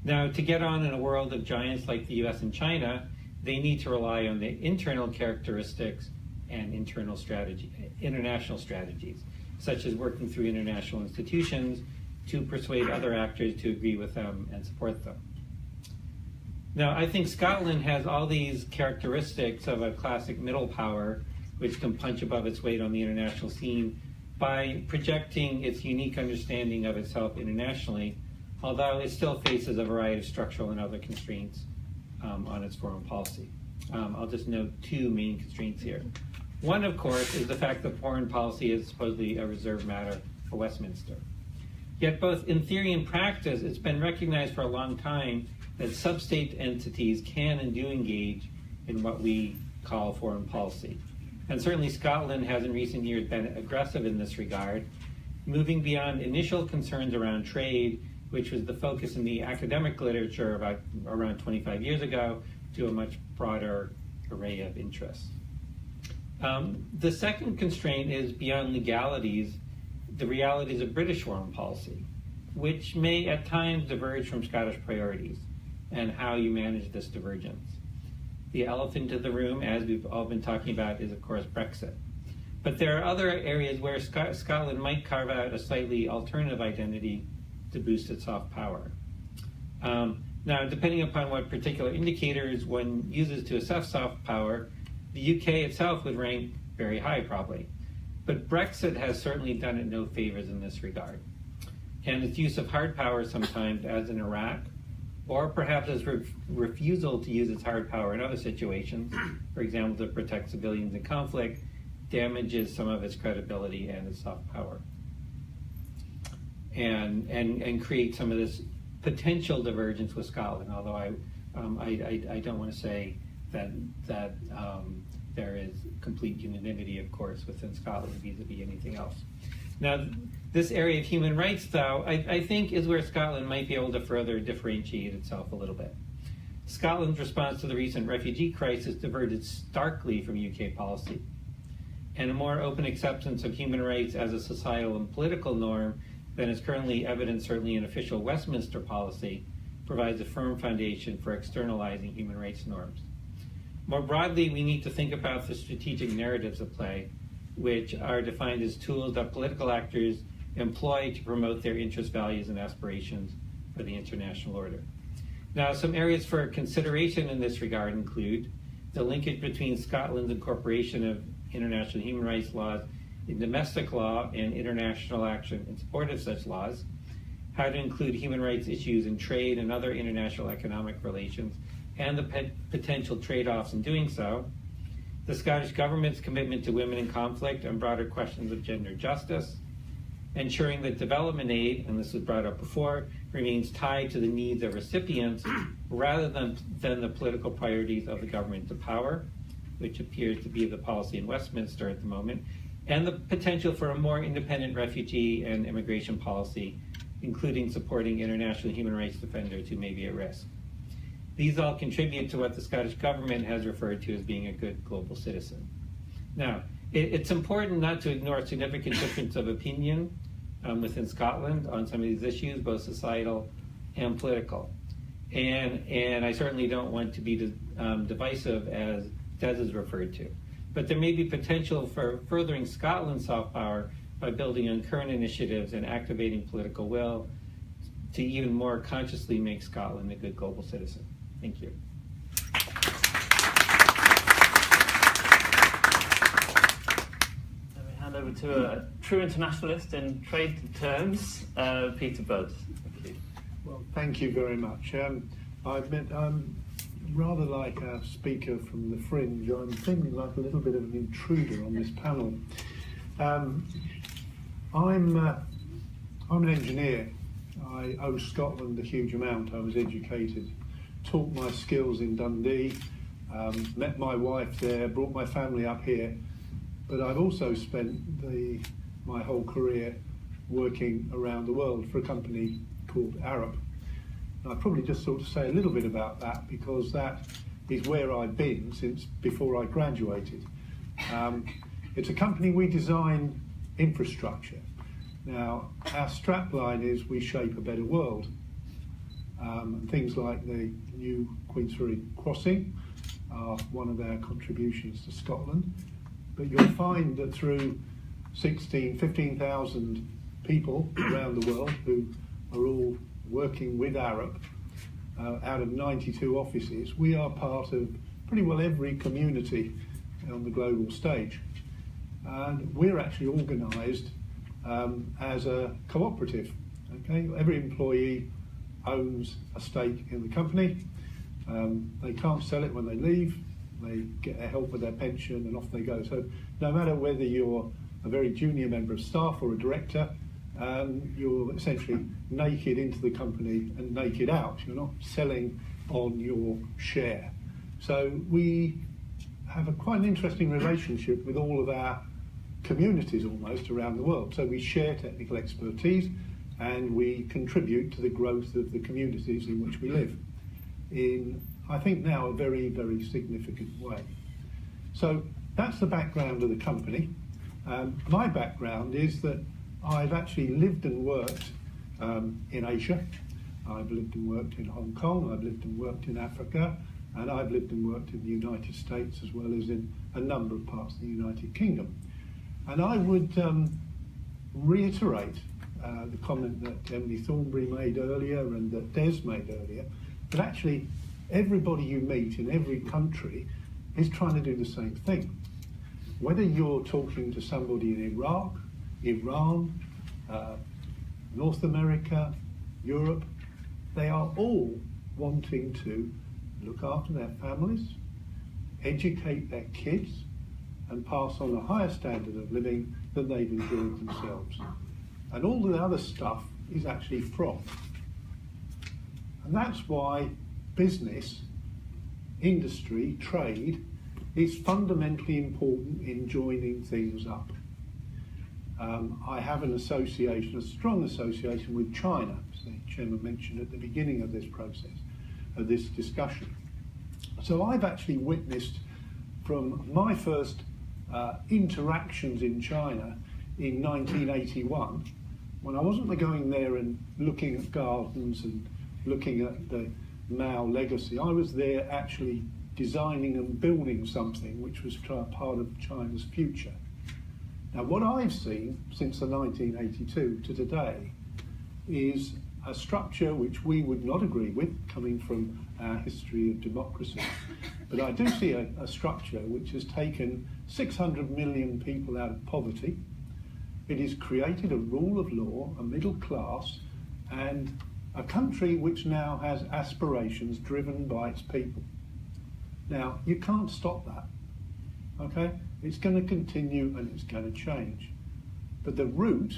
Now, to get on in a world of giants like the US and China, they need to rely on the internal characteristics and international strategies, such as working through international institutions to persuade other actors to agree with them and support them. Now, I think Scotland has all these characteristics of a classic middle power, which can punch above its weight on the international scene by projecting its unique understanding of itself internationally, although it still faces a variety of structural and other constraints on its foreign policy. I'll just note 2 main constraints here. One, of course, is the fact that foreign policy is supposedly a reserved matter for Westminster. Yet both in theory and practice, it's been recognized for a long time that sub-state entities can and do engage in what we call foreign policy. And certainly Scotland has in recent years been aggressive in this regard, moving beyond initial concerns around trade, which was the focus in the academic literature about around 25 years ago, to a much broader array of interests. The second constraint is beyond legalities, the realities of British foreign policy, which may at times diverge from Scottish priorities, and how you manage this divergence. The elephant in the room, as we've all been talking about, is of course Brexit. But there are other areas where Scotland might carve out a slightly alternative identity to boost its soft power. Now, depending upon what particular indicators one uses to assess soft power, the UK itself would rank very high, probably. But Brexit has certainly done it no favors in this regard. And its use of hard power sometimes, as in Iraq, or perhaps its refusal to use its hard power in other situations, for example, to protect civilians in conflict, damages some of its credibility and its soft power. And create some of this potential divergence with Scotland, although I don't want to say that there is complete unanimity, of course, within Scotland vis-a-vis anything else. Now, this area of human rights, though, I think is where Scotland might be able to further differentiate itself a little bit. Scotland's response to the recent refugee crisis diverged starkly from UK policy, and a more open acceptance of human rights as a societal and political norm than is currently evident, certainly in official Westminster policy, provides a firm foundation for externalizing human rights norms. More broadly, we need to think about the strategic narratives at play, which are defined as tools that political actors employ to promote their interests, values, and aspirations for the international order. Now, some areas for consideration in this regard include the linkage between Scotland's incorporation of international human rights laws in domestic law and international action in support of such laws, how to include human rights issues in trade and other international economic relations, and the potential trade-offs in doing so, the Scottish Government's commitment to women in conflict and broader questions of gender justice, ensuring that development aid, and this was brought up before, remains tied to the needs of recipients rather than the political priorities of the government to power, which appears to be the policy in Westminster at the moment, and the potential for a more independent refugee and immigration policy, including supporting international human rights defenders who may be at risk. These all contribute to what the Scottish Government has referred to as being a good global citizen. Now, it's important not to ignore significant difference of opinion within Scotland on some of these issues, both societal and political. And I certainly don't want to be divisive, as Des is referred to. But there may be potential for furthering Scotland's soft power by building on current initiatives and activating political will to even more consciously make Scotland a good global citizen. Thank you. We hand over to a true internationalist in trade terms, Peter Budd. Thank you. Well, thank you very much. I admit I'm rather like our speaker from the Fringe. I'm feeling like a little bit of an intruder on this panel. I'm an engineer. I owe Scotland a huge amount. I was educated, taught my skills in Dundee, met my wife there, brought my family up here, but I've also spent my whole career working around the world for a company called Arup. And I'll probably just sort of say a little bit about that, because that is where I've been since before I graduated. It's a company, we design infrastructure. Now, our strapline is we shape a better world. Things like the new Queensferry crossing are one of our contributions to Scotland. But you'll find that through 15,000 people around the world who are all working with Arup, out of 92 offices, we are part of pretty well every community on the global stage. And we're actually organised as a cooperative. Okay, every employee owns a stake in the company. They can't sell it when they leave. They get their help with their pension and off they go. So no matter whether you're a very junior member of staff or a director, you're essentially naked into the company and naked out. You're not selling on your share. So we have quite an interesting relationship with all of our communities almost around the world. So we share technical expertise and we contribute to the growth of the communities in which we live in, I think now, a very, very significant way. So that's the background of the company. My background is that I've actually lived and worked in Asia. I've lived and worked in Hong Kong, I've lived and worked in Africa, and I've lived and worked in the United States as well as in a number of parts of the United Kingdom. And I would reiterate the comment that Emily Thornberry made earlier and that Des made earlier, that actually everybody you meet in every country is trying to do the same thing. Whether you're talking to somebody in Iraq, Iran, North America, Europe, they are all wanting to look after their families, educate their kids, and pass on a higher standard of living than they've enjoyed themselves. And all the other stuff is actually froth. And that's why business, industry, trade is fundamentally important in joining things up. I have an association, a strong association with China, as the Chairman mentioned at the beginning of this process, of this discussion. So I've actually witnessed from my first interactions in China in 1981, when I wasn't going there and looking at gardens and looking at the Mao legacy. I was there actually designing and building something which was part of China's future. Now, what I've seen since the 1982 to today is a structure which we would not agree with, coming from our history of democracy. But I do see a structure which has taken 600 million people out of poverty. It has created a rule of law, a middle class, and a country which now has aspirations driven by its people. Now, you can't stop that, okay? It's going to continue and it's going to change. But the root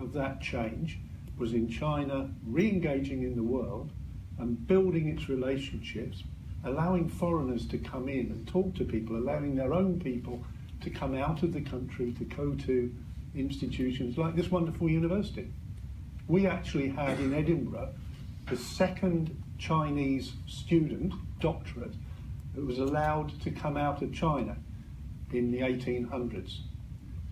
of that change was in China re-engaging in the world and building its relationships, allowing foreigners to come in and talk to people, allowing their own people to come out of the country to go to institutions like this wonderful university. We actually had in Edinburgh the second Chinese student, doctorate, that was allowed to come out of China in the 1800s.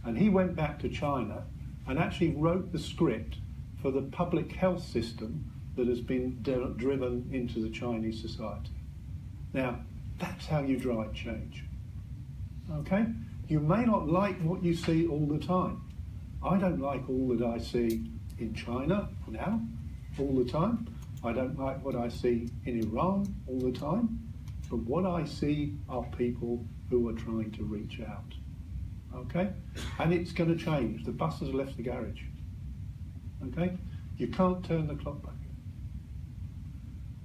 And he went back to China and actually wrote the script for the public health system that has been driven into the Chinese society. Now, that's how you drive change. Okay? You may not like what you see all the time. I don't like all that I see in China now, all the time. I don't like what I see in Iran all the time. But what I see are people who are trying to reach out. Okay? And it's going to change. The bus has left the garage. Okay? You can't turn the clock back.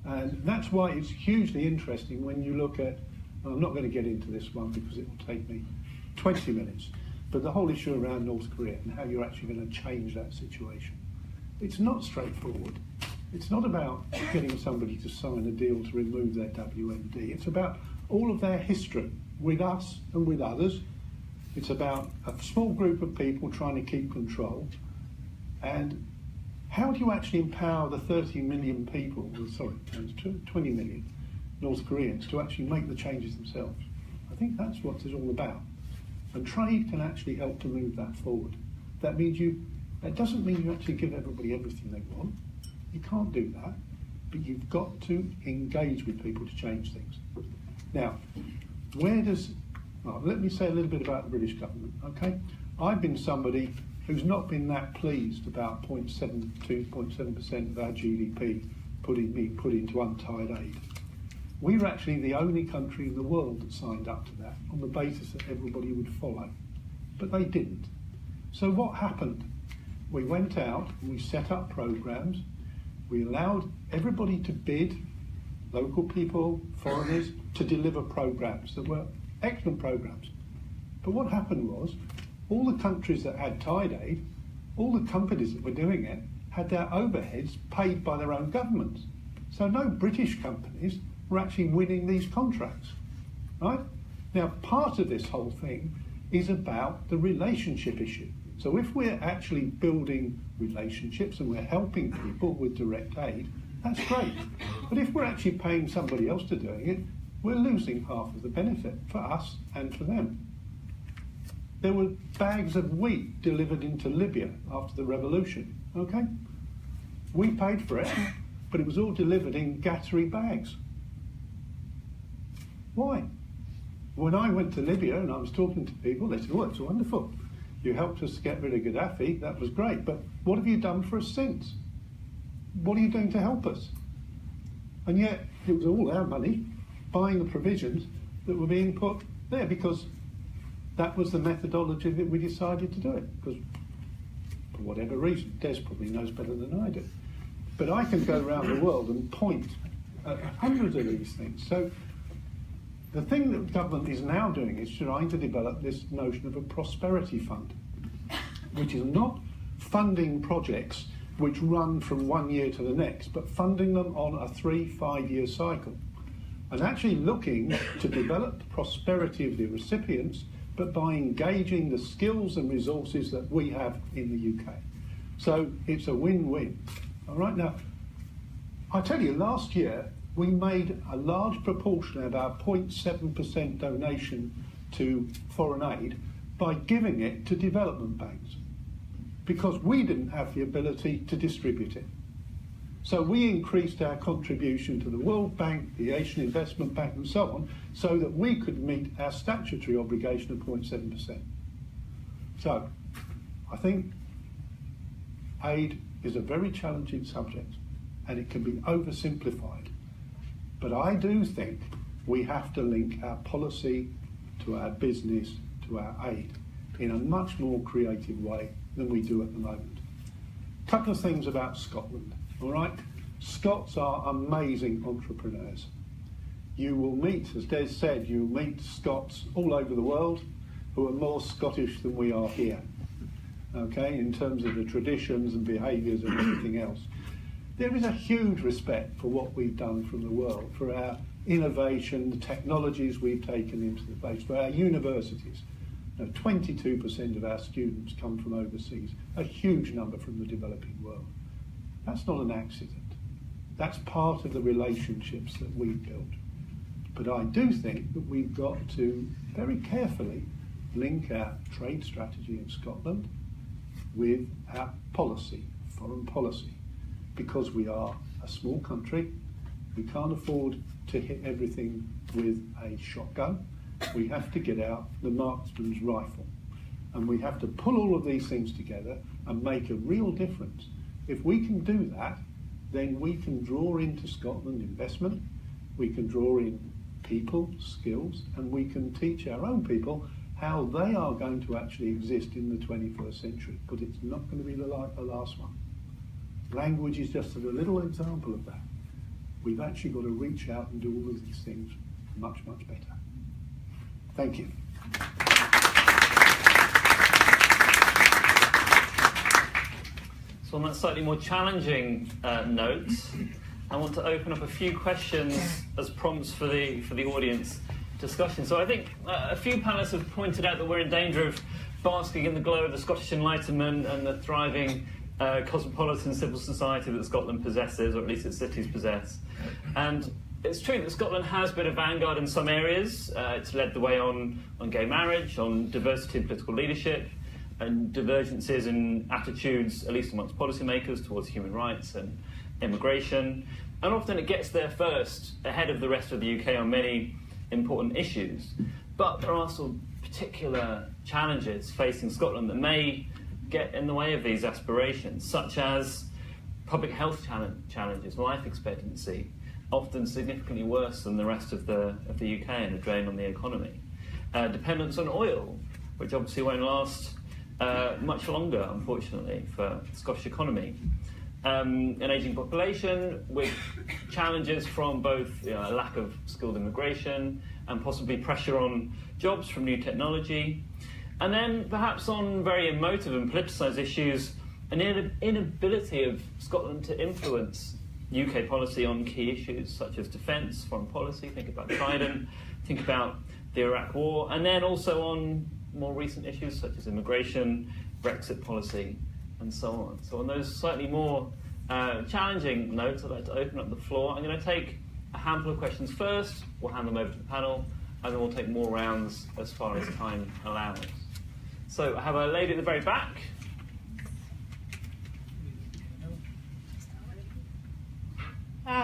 And that's why it's hugely interesting when you look at, and I'm not going to get into this one because it will take me 20 minutes, but the whole issue around North Korea and how you're actually going to change that situation. It's not straightforward. It's not about getting somebody to sign a deal to remove their WMD. It's about all of their history with us and with others. It's about a small group of people trying to keep control. And how do you actually empower the 30 million people, 20 million North Koreans to actually make the changes themselves? I think that's what it's all about. And trade can actually help to move that forward. That means that doesn't mean you actually give everybody everything they want. You can't do that, but you've got to engage with people to change things. Now, let me say a little bit about the British government, okay? I've been somebody who's not been that pleased about 0.7% of our GDP put into untied aid. We were actually the only country in the world that signed up to that on the basis that everybody would follow, but they didn't. So what happened? We went out and we set up programs. We allowed everybody to bid, local people, foreigners, to deliver programs that were excellent programs. But what happened was, all the countries that had tied aid, all the companies that were doing it, had their overheads paid by their own governments. So no British companies were actually winning these contracts, right? Now, part of this whole thing is about the relationship issue. So if we're actually building relationships and we're helping people with direct aid, that's great. But if we're actually paying somebody else to doing it, we're losing half of the benefit for us and for them. There were bags of wheat delivered into Libya after the revolution, okay? We paid for it, but it was all delivered in Gattary bags. Why? When I went to Libya and I was talking to people, they said, oh, it's wonderful. You helped us get rid of Gaddafi, that was great, but what have you done for us since? What are you doing to help us? And yet, it was all our money, buying the provisions that were being put there, because that was the methodology that we decided to do it, because for whatever reason, Des probably knows better than I do. But I can go around the world and point at hundreds of these things. So the thing that government is now doing is trying to develop this notion of a prosperity fund, which is not funding projects which run from 1 year to the next, but funding them on a 3-5 year cycle, and actually looking to develop the prosperity of the recipients, but by engaging the skills and resources that we have in the UK. So it's a win-win. All right, now, I tell you, last year we made a large proportion of our 0.7% donation to foreign aid by giving it to development banks, because we didn't have the ability to distribute it. So we increased our contribution to the World Bank, the Asian Investment Bank and so on, so that we could meet our statutory obligation of 0.7%. So I think aid is a very challenging subject and it can be oversimplified. But I do think we have to link our policy to our business, to our aid, in a much more creative way than we do at the moment. A couple of things about Scotland. All right, Scots are amazing entrepreneurs. You will meet, as Des said, you'll meet Scots all over the world who are more Scottish than we are here, okay, in terms of the traditions and behaviours and everything else. There is a huge respect for what we've done from the world, for our innovation, the technologies we've taken into the place, for our universities. Now, 22% of our students come from overseas, a huge number from the developing world. That's not an accident. That's part of the relationships that we've built. But I do think that we've got to very carefully link our trade strategy in Scotland with our policy, foreign policy, because we are a small country. We can't afford to hit everything with a shotgun. We have to get out the marksman's rifle. And we have to pull all of these things together and make a real difference. If we can do that, then we can draw into Scotland investment, we can draw in people, skills, and we can teach our own people how they are going to actually exist in the 21st century, because it's not going to be like the last one. Language is just a little example of that. We've actually got to reach out and do all of these things much, much better. Thank you. So on that slightly more challenging note, I want to open up a few questions as prompts for the audience discussion. So I think a few panelists have pointed out that we're in danger of basking in the glow of the Scottish Enlightenment and the thriving cosmopolitan civil society that Scotland possesses, or at least its cities possess. And it's true that Scotland has been a vanguard in some areas. It's led the way on gay marriage, on diversity in political leadership, and divergences in attitudes, at least amongst policymakers, towards human rights and immigration. And often it gets there first, ahead of the rest of the UK on many important issues. But there are some particular challenges facing Scotland that may get in the way of these aspirations, such as public health challenges, life expectancy, often significantly worse than the rest of the UK and a drain on the economy. Dependence on oil, which obviously won't last much longer, unfortunately, for the Scottish economy. An ageing population with challenges from both a lack of skilled immigration and possibly pressure on jobs from new technology. And then perhaps on very emotive and politicised issues, an inability of Scotland to influence UK policy on key issues such as defence, foreign policy, think about Trident, think about the Iraq War, and then also on more recent issues such as immigration, Brexit policy, and so on. So on those slightly more challenging notes, I'd like to open up the floor. I'm going to take a handful of questions first, we'll hand them over to the panel, and then we'll take more rounds as far as time allows. So I have a lady at the very back.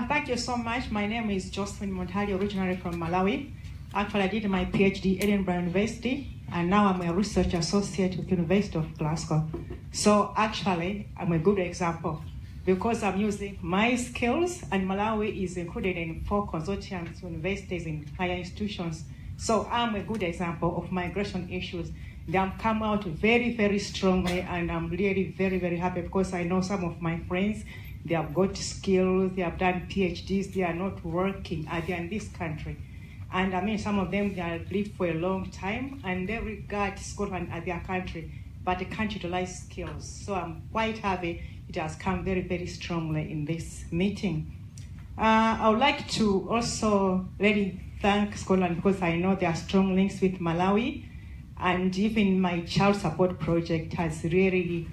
Thank you so much. My name is Josephine Montali, originally from Malawi. Actually, I did my PhD at Edinburgh University. and now I'm a research associate with the University of Glasgow. So actually, I'm a good example because I'm using my skills, and Malawi is included in 4 consortiums, universities, and higher institutions. So I'm a good example of migration issues. They have come out very, very strongly, and I'm really very, very happy because I know some of my friends, they have got skills, they have done PhDs, they are not working, they are in this country. And I mean, some of them, they have lived for a long time, and they regard Scotland as their country, but they can't utilize skills. So I'm quite happy it has come very, very strongly in this meeting. I would like to also really thank Scotland because I know there are strong links with Malawi, and even my child support project has really,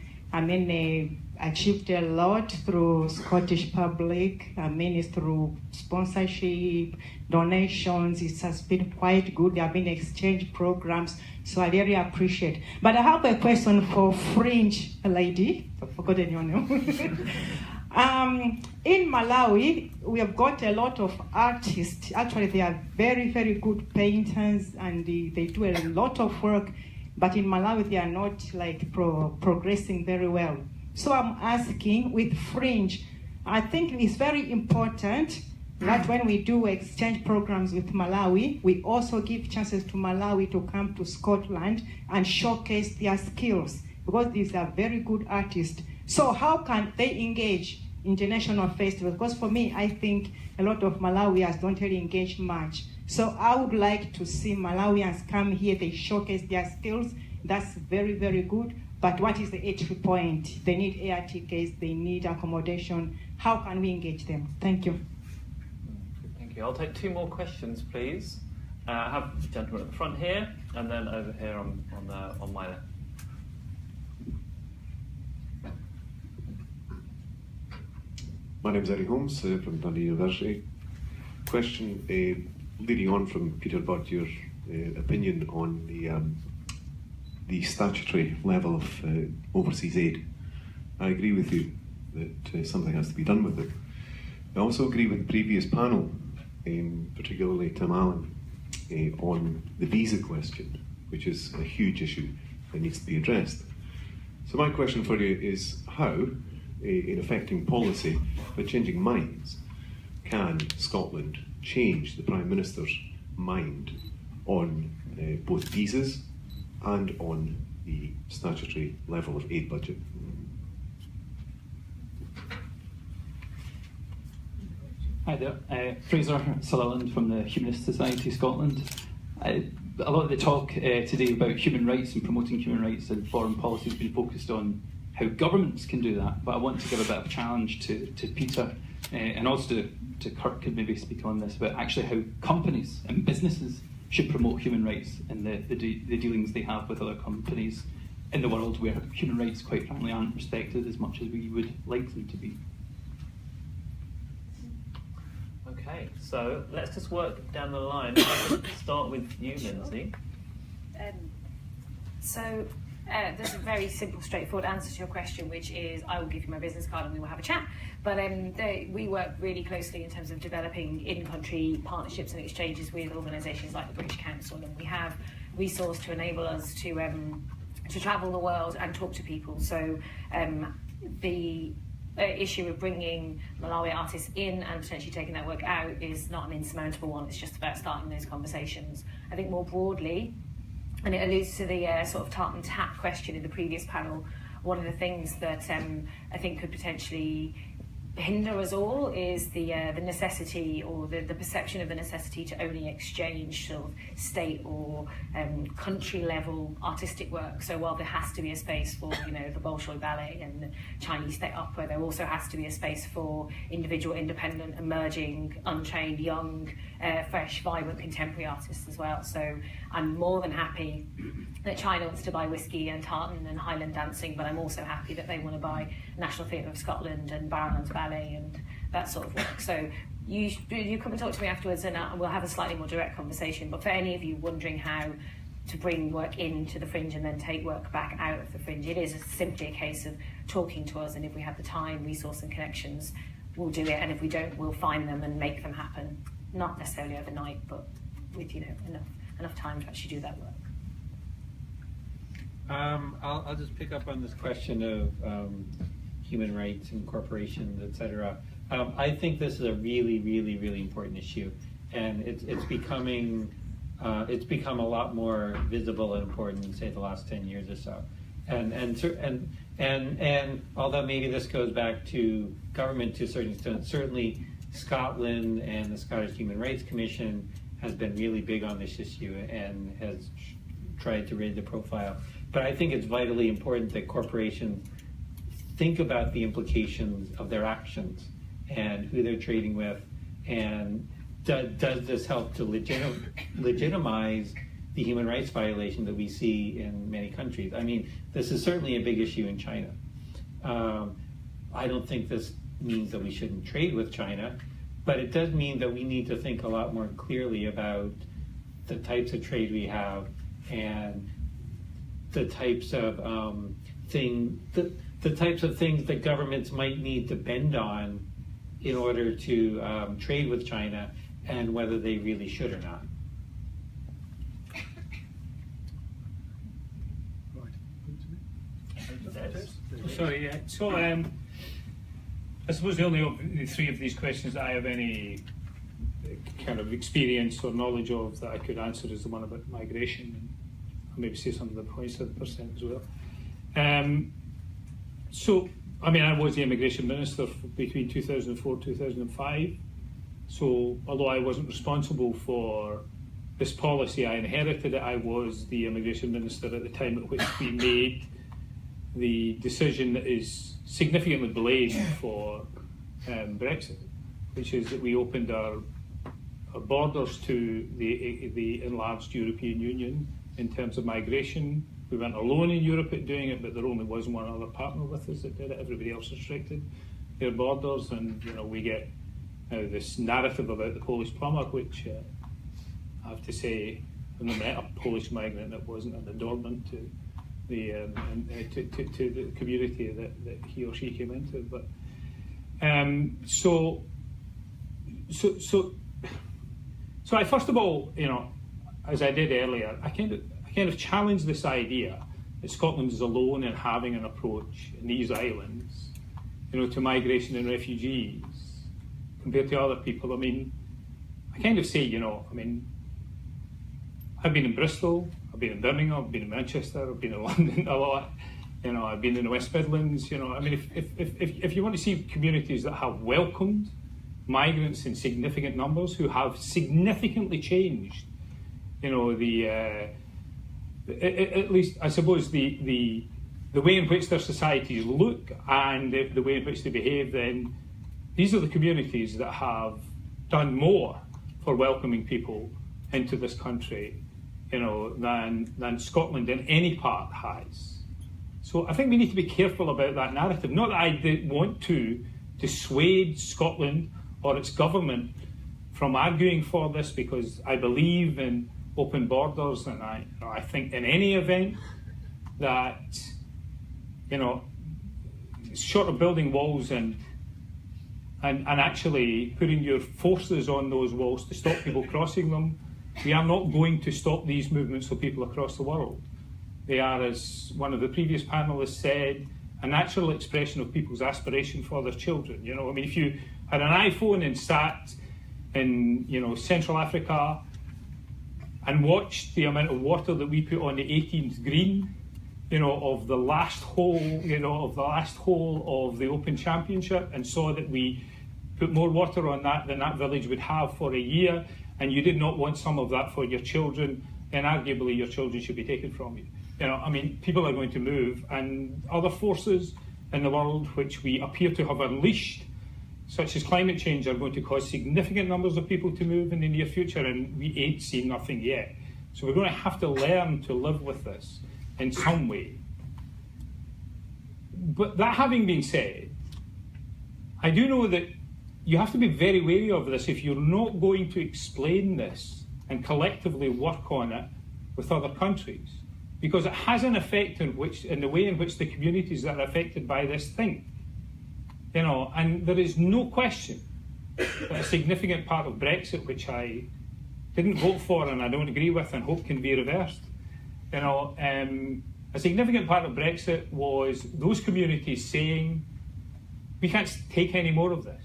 achieved a lot through Scottish public. It's through sponsorship, donations. It has been quite good. There have been exchange programs, so I really appreciate. But I have a question for Fringe lady. I've forgotten your name. In Malawi, we have got a lot of artists. Actually, they are very, very good painters, and they do a lot of work. But in Malawi, they are not progressing very well. So I'm asking with Fringe, I think it's very important that when we do exchange programs with Malawi, we also give chances to Malawi to come to Scotland and showcase their skills, because these are very good artists. So how can they engage international festivals? Because for me, I think a lot of Malawians don't really engage much. So I would like to see Malawians come here, they showcase their skills. That's very, very good. But what is the entry point? They need air tickets, they need accommodation. How can we engage them? Thank you. Thank you. I'll take 2 more questions, please. I have the gentleman at the front here, and then over here on my left. My name is Eddie Holmes from Dundee University. Question leading on from Peter Budd, your opinion on the statutory level of overseas aid. I agree with you that something has to be done with it. I also agree with the previous panel, particularly Tim Allen, on the visa question, which is a huge issue that needs to be addressed. So my question for you is how, in affecting policy, by changing minds, can Scotland change the Prime Minister's mind on both visas and on the statutory level of aid budget? Hi there, Fraser Sutherland from the Humanist Society of Scotland. A lot of the talk today about human rights and promoting human rights and foreign policy has been focused on how governments can do that, but I want to give a bit of a challenge to Peter and also to Kirk could maybe speak on this, about actually how companies and businesses should promote human rights in the dealings they have with other companies in the world where human rights, quite frankly, aren't respected as much as we would like them to be. Okay, so let's just work down the line. Start with you, Lyndsey. There's a very simple, straightforward answer to your question, which is I will give you my business card and we will have a chat. But we work really closely in terms of developing in-country partnerships and exchanges with organisations like the British Council, and we have resource to enable us to travel the world and talk to people. So the issue of bringing Malawi artists in and potentially taking that work out is not an insurmountable one. It's just about starting those conversations. I think more broadly, and it alludes to the sort of tart and tat question in the previous panel, one of the things that I think could potentially hinder us all is the necessity, or the perception of the necessity to only exchange sort of state or country level artistic work. So while there has to be a space for the Bolshoi Ballet and the Chinese State Opera, there also has to be a space for individual, independent, emerging, untrained, young, fresh, vibrant contemporary artists as well. So I'm more than happy that China wants to buy whiskey and tartan and Highland dancing, but I'm also happy that they want to buy National Theatre of Scotland and Barrowlands Ballet and that sort of work. So you come and talk to me afterwards and we'll have a slightly more direct conversation. But for any of you wondering how to bring work into the Fringe and then take work back out of the Fringe, it is simply a case of talking to us, and if we have the time, resource and connections, we'll do it, and if we don't, we'll find them and make them happen. Not necessarily overnight, but with enough time to actually do that work. I'll just pick up on this question of human rights and corporations, etc. I think this is a really, really, really important issue, and it's become a lot more visible and important in, say, the last 10 years or so. And although maybe this goes back to government to a certain extent, certainly Scotland and the Scottish Human Rights Commission has been really big on this issue and has tried to raise the profile. But I think it's vitally important that corporations think about the implications of their actions and who they're trading with, and does this help to legitimize the human rights violation that we see in many countries. I mean, this is certainly a big issue in China. I don't think this means that we shouldn't trade with China, but it does mean that we need to think a lot more clearly about the types of trade we have and the types of the types of things that governments might need to bend on in order to trade with China, and whether they really should or not. Sorry, yeah. So I suppose the only of the three of these questions that I have any kind of experience or knowledge of that I could answer is the one about migration, and I'll maybe say some of the points of the percent as well. So, I mean, I was the immigration minister between 2004 and 2005. So, although I wasn't responsible for this policy, I inherited it. I was the immigration minister at the time at which we made the decision that is significantly blamed for Brexit, which is that we opened our borders to the enlarged European Union in terms of migration. We weren't alone in Europe at doing it, but there only was one other partner with us that did it. Everybody else restricted their borders, and we get this narrative about the Polish plumber, which I have to say, I've never met a Polish migrant that wasn't an adornment to the community that he or she came into. But so I first of all, as I did earlier, I kind of challenged this idea that Scotland is alone in having an approach in these islands, to migration and refugees compared to other people. I mean, I kind of say, I've been in Bristol, I've been in Birmingham, I've been in Manchester, I've been in London a lot, I've been in the West Midlands, I mean, if you want to see communities that have welcomed migrants in significant numbers, who have significantly changed, at least, I suppose, the way in which their societies look and the way in which they behave, then these are the communities that have done more for welcoming people into this country, than Scotland in any part has. So I think we need to be careful about that narrative. Not that I want to dissuade Scotland or its government from arguing for this, because I believe in open borders, and I think in any event that, short of building walls and actually putting your forces on those walls to stop people crossing them, we are not going to stop these movements of people across the world. They are, as one of the previous panelists said, a natural expression of people's aspiration for their children. I mean, if you had an iPhone and sat in, Central Africa and watched the amount of water that we put on the 18th green, of the last hole, of the Open Championship, and saw that we put more water on that than that village would have for a year, and you did not want some of that for your children, then arguably your children should be taken from you. I mean, people are going to move, and other forces in the world which we appear to have unleashed, such as climate change, are going to cause significant numbers of people to move in the near future, and we ain't seen nothing yet. So we're going to have to learn to live with this in some way. But that having been said, I do know that you have to be very wary of this if you're not going to explain this and collectively work on it with other countries, because it has an effect in the way in which the communities that are affected by this think. And there is no question that a significant part of Brexit, which I didn't vote for and I don't agree with and hope can be reversed, a A significant part of Brexit was those communities saying, we can't take any more of this,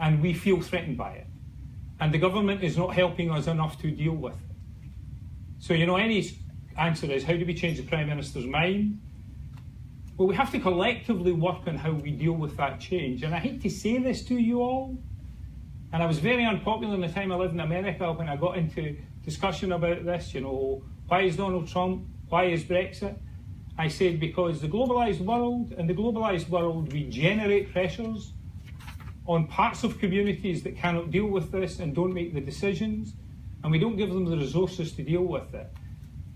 and we feel threatened by it. And the government is not helping us enough to deal with it. So, any answer is, how do we change the Prime Minister's mind? Well, we have to collectively work on how we deal with that change. And I hate to say this to you all, and I was very unpopular in the time I lived in America when I got into discussion about this, why is Donald Trump, why is Brexit? I said, because the globalised world, we generate pressures on parts of communities that cannot deal with this and don't make the decisions, and we don't give them the resources to deal with it.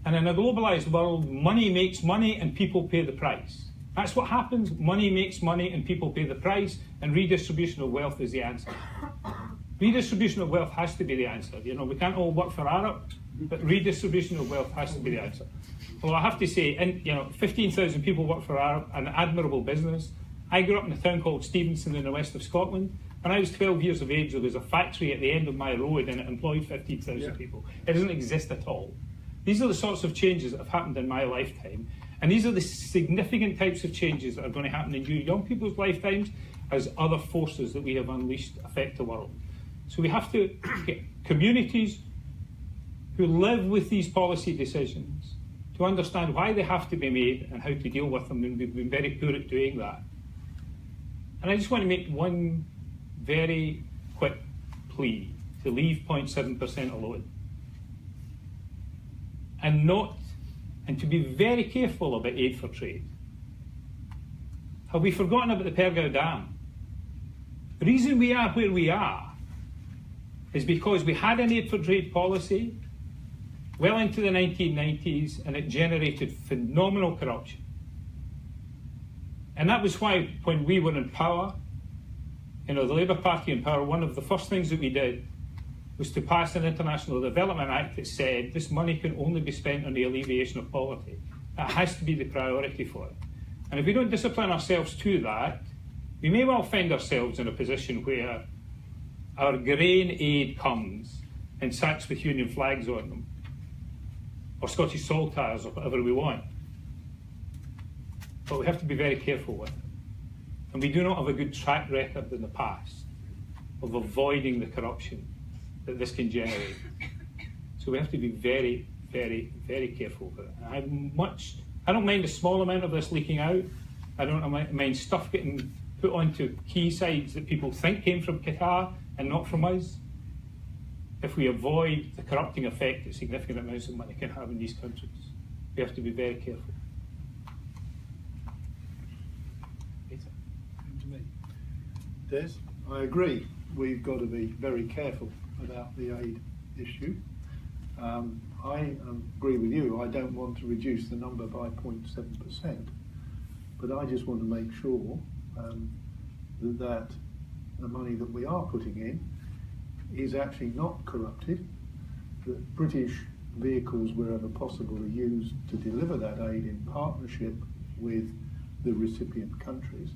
And in a globalised world, money makes money and people pay the price. That's what happens. Money makes money and people pay the price, and redistribution of wealth is the answer. Redistribution of wealth has to be the answer. We can't all work for Arup, but redistribution of wealth has to be the answer. Well, I have to say, 15,000 people work for Arup, an admirable business. I grew up in a town called Stevenson in the west of Scotland. When I was 12 years of age, there was a factory at the end of my road and it employed 15,000 people. It doesn't exist at all. These are the sorts of changes that have happened in my lifetime. And these are the significant types of changes that are going to happen in you young people's lifetimes as other forces that we have unleashed affect the world. So we have to get communities who live with these policy decisions to understand why they have to be made and how to deal with them, and we've been very poor at doing that. And I just want to make one very quick plea to leave 0.7% alone. And to be very careful about aid for trade. Have we forgotten about the Pergau Dam? The reason we are where we are is because we had an aid for trade policy well into the 1990s, and it generated phenomenal corruption. And that was why, when we were in power, the Labour Party in power, one of the first things that we did was to pass an International Development Act that said this money can only be spent on the alleviation of poverty. That has to be the priority for it. And if we don't discipline ourselves to that, we may well find ourselves in a position where our grain aid comes in sacks with Union flags on them, or Scottish saltires, or whatever we want. But we have to be very careful with it. And we do not have a good track record in the past of avoiding the corruption that this can generate. So we have to be very, very, very careful with it. I don't mind a small amount of this leaking out. I don't mind stuff getting put onto quaysides that people think came from Qatar and not from us. If we avoid the corrupting effect that significant amounts of money can have in these countries, we have to be very careful. Des, I agree. We've got to be very careful about the aid issue. I agree with you. I don't want to reduce the number by 0.7%, but I just want to make sure that the money that we are putting in is actually not corrupted, that British vehicles, wherever possible, are used to deliver that aid in partnership with the recipient countries,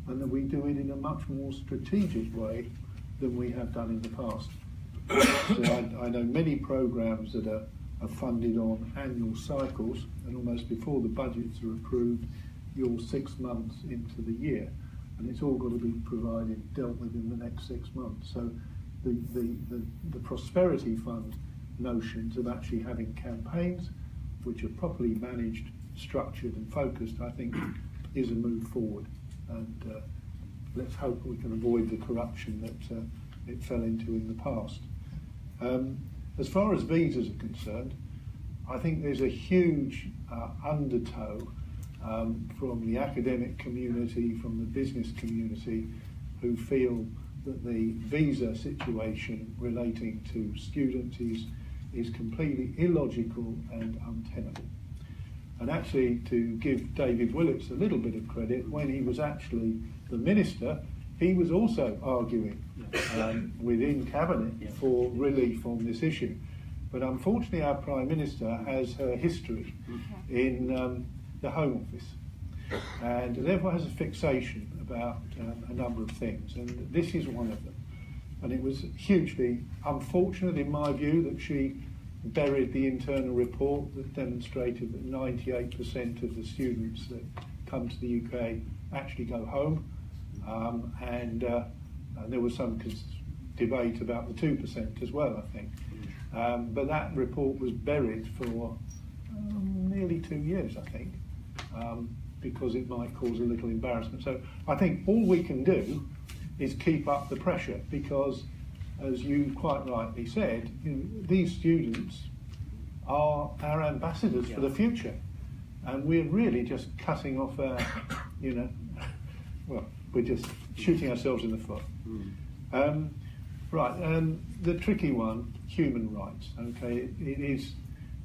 and that we do it in a much more strategic way than we have done in the past. So I know many programs that are funded on annual cycles, and almost before the budgets are approved, you're 6 months into the year, and it's all got to be dealt with in the next 6 months. So the Prosperity Fund notions of actually having campaigns which are properly managed, structured and focused, I think is a move forward. And let's hope we can avoid the corruption that it fell into in the past. As far as visas are concerned, I think there's a huge undertow from the academic community, from the business community, who feel that the visa situation relating to students is completely illogical and untenable. And actually, to give David Willetts a little bit of credit, when he was actually the minister, he was also arguing within cabinet for relief on this issue. But unfortunately, our Prime Minister has her history in the Home Office, and therefore has a fixation about a number of things, and this is one of them. And it was hugely unfortunate, in my view, that she buried the internal report that demonstrated that 98% of the students that come to the UK actually go home, and there was some debate about the 2% as well, I think. But that report was buried for nearly 2 years, I think, because it might cause a little embarrassment. So I think all we can do is keep up the pressure, because, as you quite rightly said, these students are our ambassadors for the future, and we're really just cutting off our, well, we're just shooting ourselves in the foot. The tricky one, human rights. Okay, it is.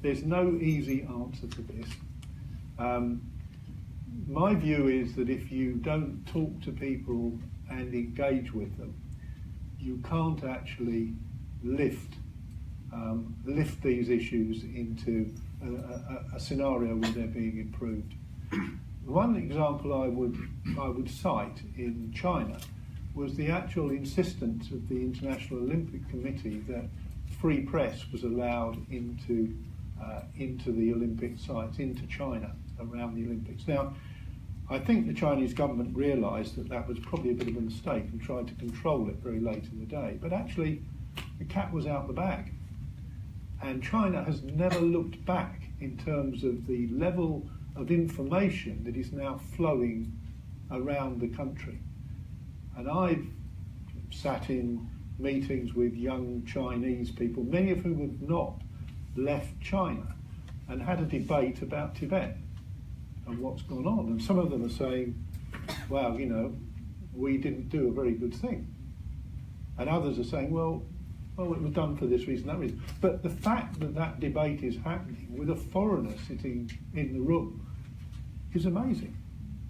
There's no easy answer to this. My view is that if you don't talk to people and engage with them, you can't actually lift these issues into a scenario where they're being improved. One example I would cite in China was the actual insistence of the International Olympic Committee that free press was allowed into the Olympic sites, into China around the Olympics. Now, I think the Chinese government realised that that was probably a bit of a mistake and tried to control it very late in the day. But actually, the cat was out the bag. And China has never looked back in terms of the level of information that is now flowing around the country. And I've sat in meetings with young Chinese people, many of whom have not left China, and had a debate about Tibet and what's gone on. And some of them are saying, well, we didn't do a very good thing. And others are saying, well, it was done for this reason, that reason. But the fact that that debate is happening with a foreigner sitting in the room is amazing.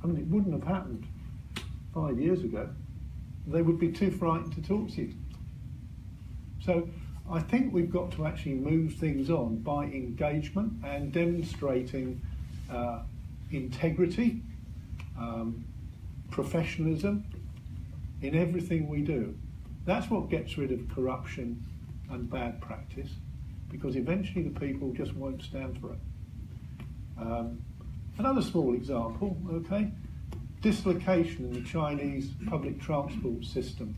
I mean, it wouldn't have happened 5 years ago. They would be too frightened to talk to you. So I think we've got to actually move things on by engagement and demonstrating integrity, professionalism in everything we do. That's what gets rid of corruption and bad practice, because eventually the people just won't stand for it. Another small example, okay? Dislocation in the Chinese public transport system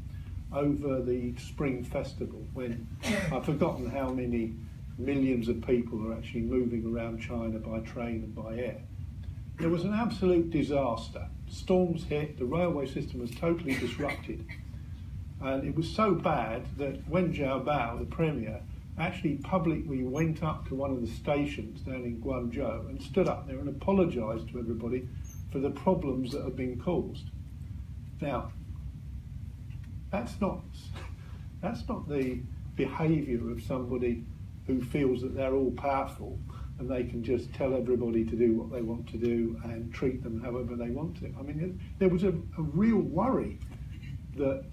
over the Spring Festival, when I've forgotten how many millions of people are actually moving around China by train and by air. There was an absolute disaster. Storms hit, the railway system was totally disrupted. And it was so bad that Wen Jiabao, the premier, actually publicly went up to one of the stations down in Guangzhou and stood up there and apologised to everybody for the problems that have been caused. Now, that's not the behaviour of somebody who feels that they're all powerful and they can just tell everybody to do what they want to do and treat them however they want to. I mean, there was a real worry that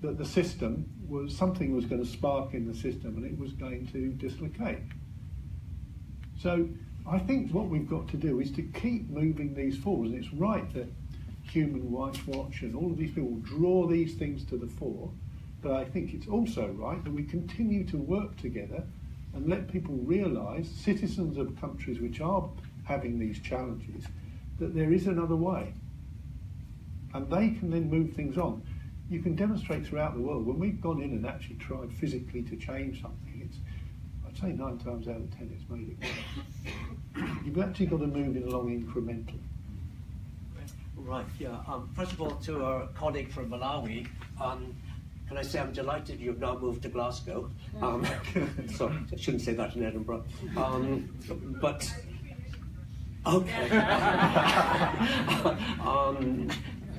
the system was, something was going to spark in the system and it was going to dislocate. So I think what we've got to do is to keep moving these forward. And it's right that Human Rights Watch and all of these people draw these things to the fore, but I think it's also right that we continue to work together and let people realise, citizens of countries which are having these challenges, that there is another way. And they can then move things on. You can demonstrate throughout the world, when we've gone in and actually tried physically to change something, I'd say 9 times out of 10 it's made it worse. You've actually got to move it along incrementally. Right, yeah. First of all, to our colleague from Malawi, can I say I'm delighted you've now moved to Glasgow. So I shouldn't say that in Edinburgh. But, okay.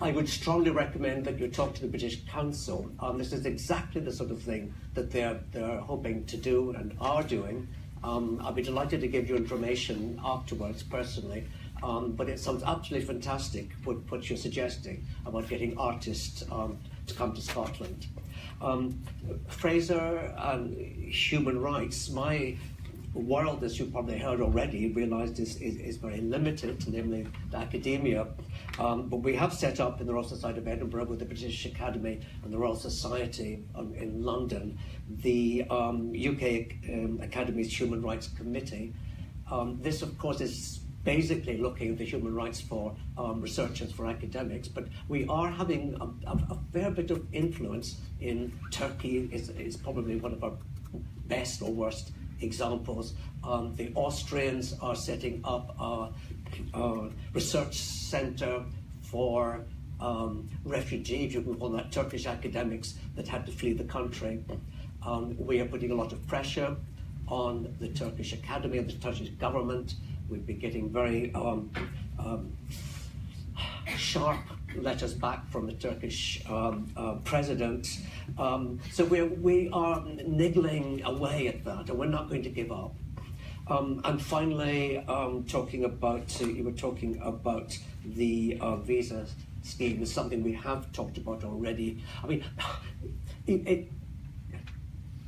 I would strongly recommend that you talk to the British Council. This is exactly the sort of thing that they're hoping to do and are doing. I'll be delighted to give you information afterwards personally. But it sounds absolutely fantastic what you're suggesting about getting artists to come to Scotland. Fraser and human rights, my world, as you've probably heard already, realised is very limited, namely the academia. But we have set up in the Royal Society of Edinburgh with the British Academy and the Royal Society in London, the UK Academy's Human Rights Committee. This, of course, is basically looking at the human rights for researchers, for academics, but we are having a fair bit of influence in Turkey. Is probably one of our best or worst examples. The Austrians are setting up a research centre for refugees, you can call that, Turkish academics that had to flee the country. We are putting a lot of pressure on the Turkish Academy and the Turkish government. We've been getting very sharp letters back from the Turkish president. So we are niggling away at that, and we're not going to give up. And finally, talking about, you were talking about the visa scheme, is something we have talked about already. I mean,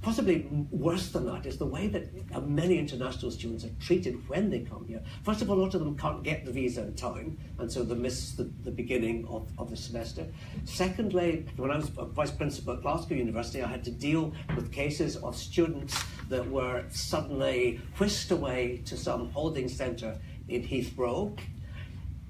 possibly worse than that is the way that many international students are treated when they come here. First of all, a lot of them can't get the visa in time, and so they miss the beginning of the semester. Secondly, when I was vice principal at Glasgow University, I had to deal with cases of students that were suddenly whisked away to some holding centre in Heathrow.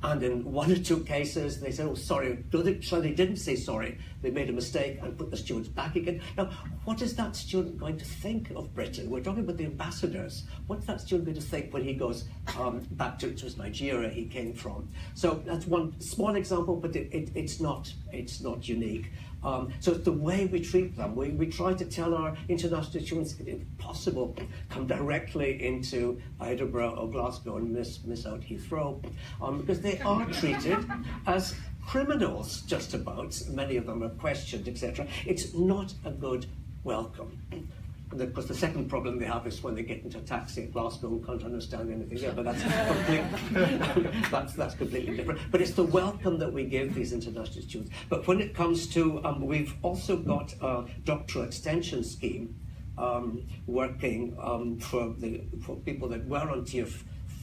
And in one or two cases, they said, oh, sorry. So they didn't say sorry. They made a mistake and put the students back again. Now, what is that student going to think of Britain? We're talking about the ambassadors. What's that student going to think when he goes back to Nigeria he came from? So that's one small example, but it's not unique. So it's the way we treat them. We try to tell our international students, if possible, come directly into Edinburgh or Glasgow and miss out Heathrow, because they are treated as criminals, just about. Many of them are questioned, etc. It's not a good welcome. And of course, the second problem they have is when they get into a taxi at Glasgow and can't understand anything. Yeah, but that's completely different. But it's the welcome that we give these international students. But when it comes to, we've also got a doctoral extension scheme working for people that were on Tier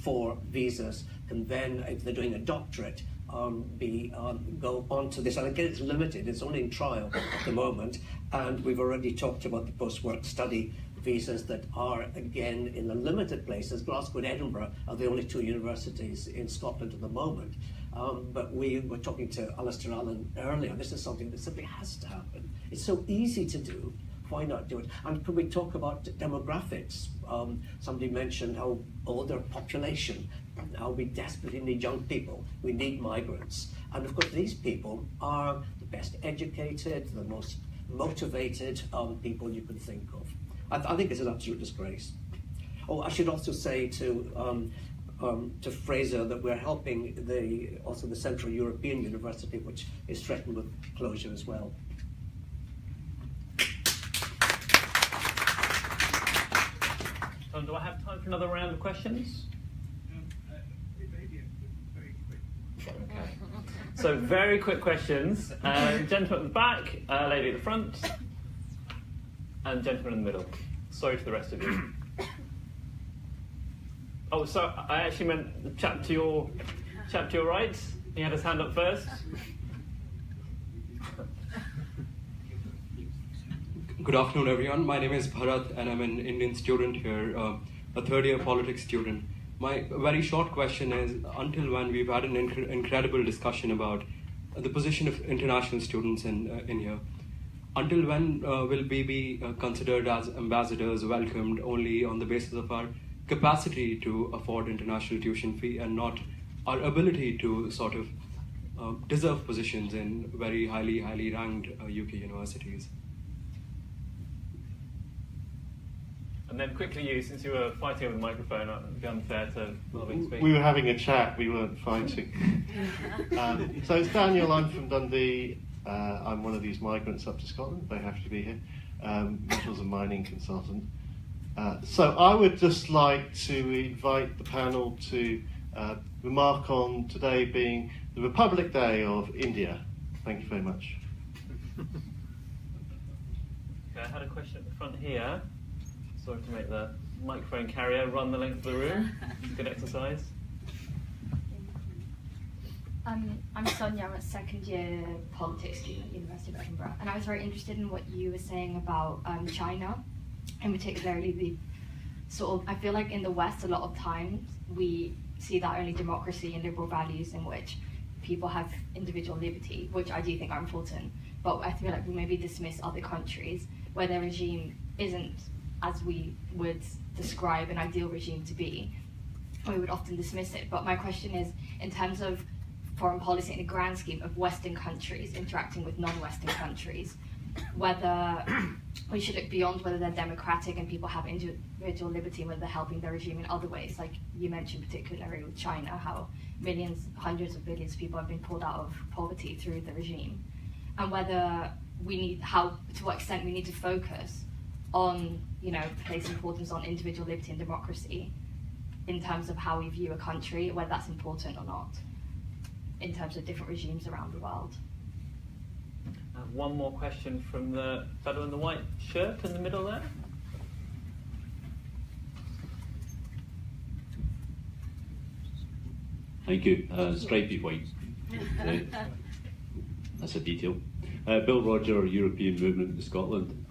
4 visas, and then if they're doing a doctorate, go on to this. And again, it's limited, it's only in trial at the moment, and we've already talked about the post-work study visas that are, again, in the limited places. Glasgow and Edinburgh are the only two universities in Scotland at the moment. But we were talking to Alistair Allen earlier. This is something that simply has to happen. It's so easy to do. Why not do it? And could we talk about demographics? Somebody mentioned how older population, how we desperately need young people. We need migrants. And of course, these people are the best educated, the most motivated people you can think of. I think it's an absolute disgrace. Oh, I should also say to Fraser that we're helping also the Central European University, which is threatened with closure as well. Do I have time for another round of questions? Okay. So very quick questions. Gentleman at the back, lady at the front, and gentleman in the middle. Sorry to the rest of you. Oh, so I actually meant the chap to your right. He had his hand up first. Good afternoon, everyone. My name is Bharat, and I'm an Indian student here, a third-year politics student. My very short question is, until when we've had an incredible discussion about the position of international students in here, until when will we be considered as ambassadors, welcomed only on the basis of our capacity to afford international tuition fee and not our ability to sort of deserve positions in very highly ranked UK universities? And then quickly you, since you were fighting over the microphone, it would be unfair to let me speak. We were having a chat, we weren't fighting. So it's Daniel, I'm from Dundee. I'm one of these migrants up to Scotland, they have to be here. Metals and mining consultant. So I would just like to invite the panel to remark on today being the Republic Day of India. Thank you very much. Okay, I had a question at the front here. Sorry to make the microphone carrier run the length of the room. Good exercise. I'm Sonia, I'm a second year politics student at the University of Edinburgh, and I was very interested in what you were saying about China, and particularly the sort of, I feel like in the West a lot of times we see that only democracy and liberal values in which people have individual liberty, which I do think are important, but I feel like we maybe dismiss other countries where their regime isn't as we would describe an ideal regime to be. We would often dismiss it, but my question is, in terms of foreign policy in the grand scheme of Western countries interacting with non-Western countries, whether we should look beyond whether they're democratic and people have individual liberty and whether they're helping their regime in other ways, like you mentioned particularly with China, how millions, hundreds of billions of people have been pulled out of poverty through the regime, and whether we need, to what extent we need to focus on, place importance on individual liberty and democracy in terms of how we view a country, whether that's important or not, in terms of different regimes around the world. One more question from the fellow in the white shirt in the middle there. Thank you. Stripey white. That's a detail. Bill Roger, European Movement in Scotland.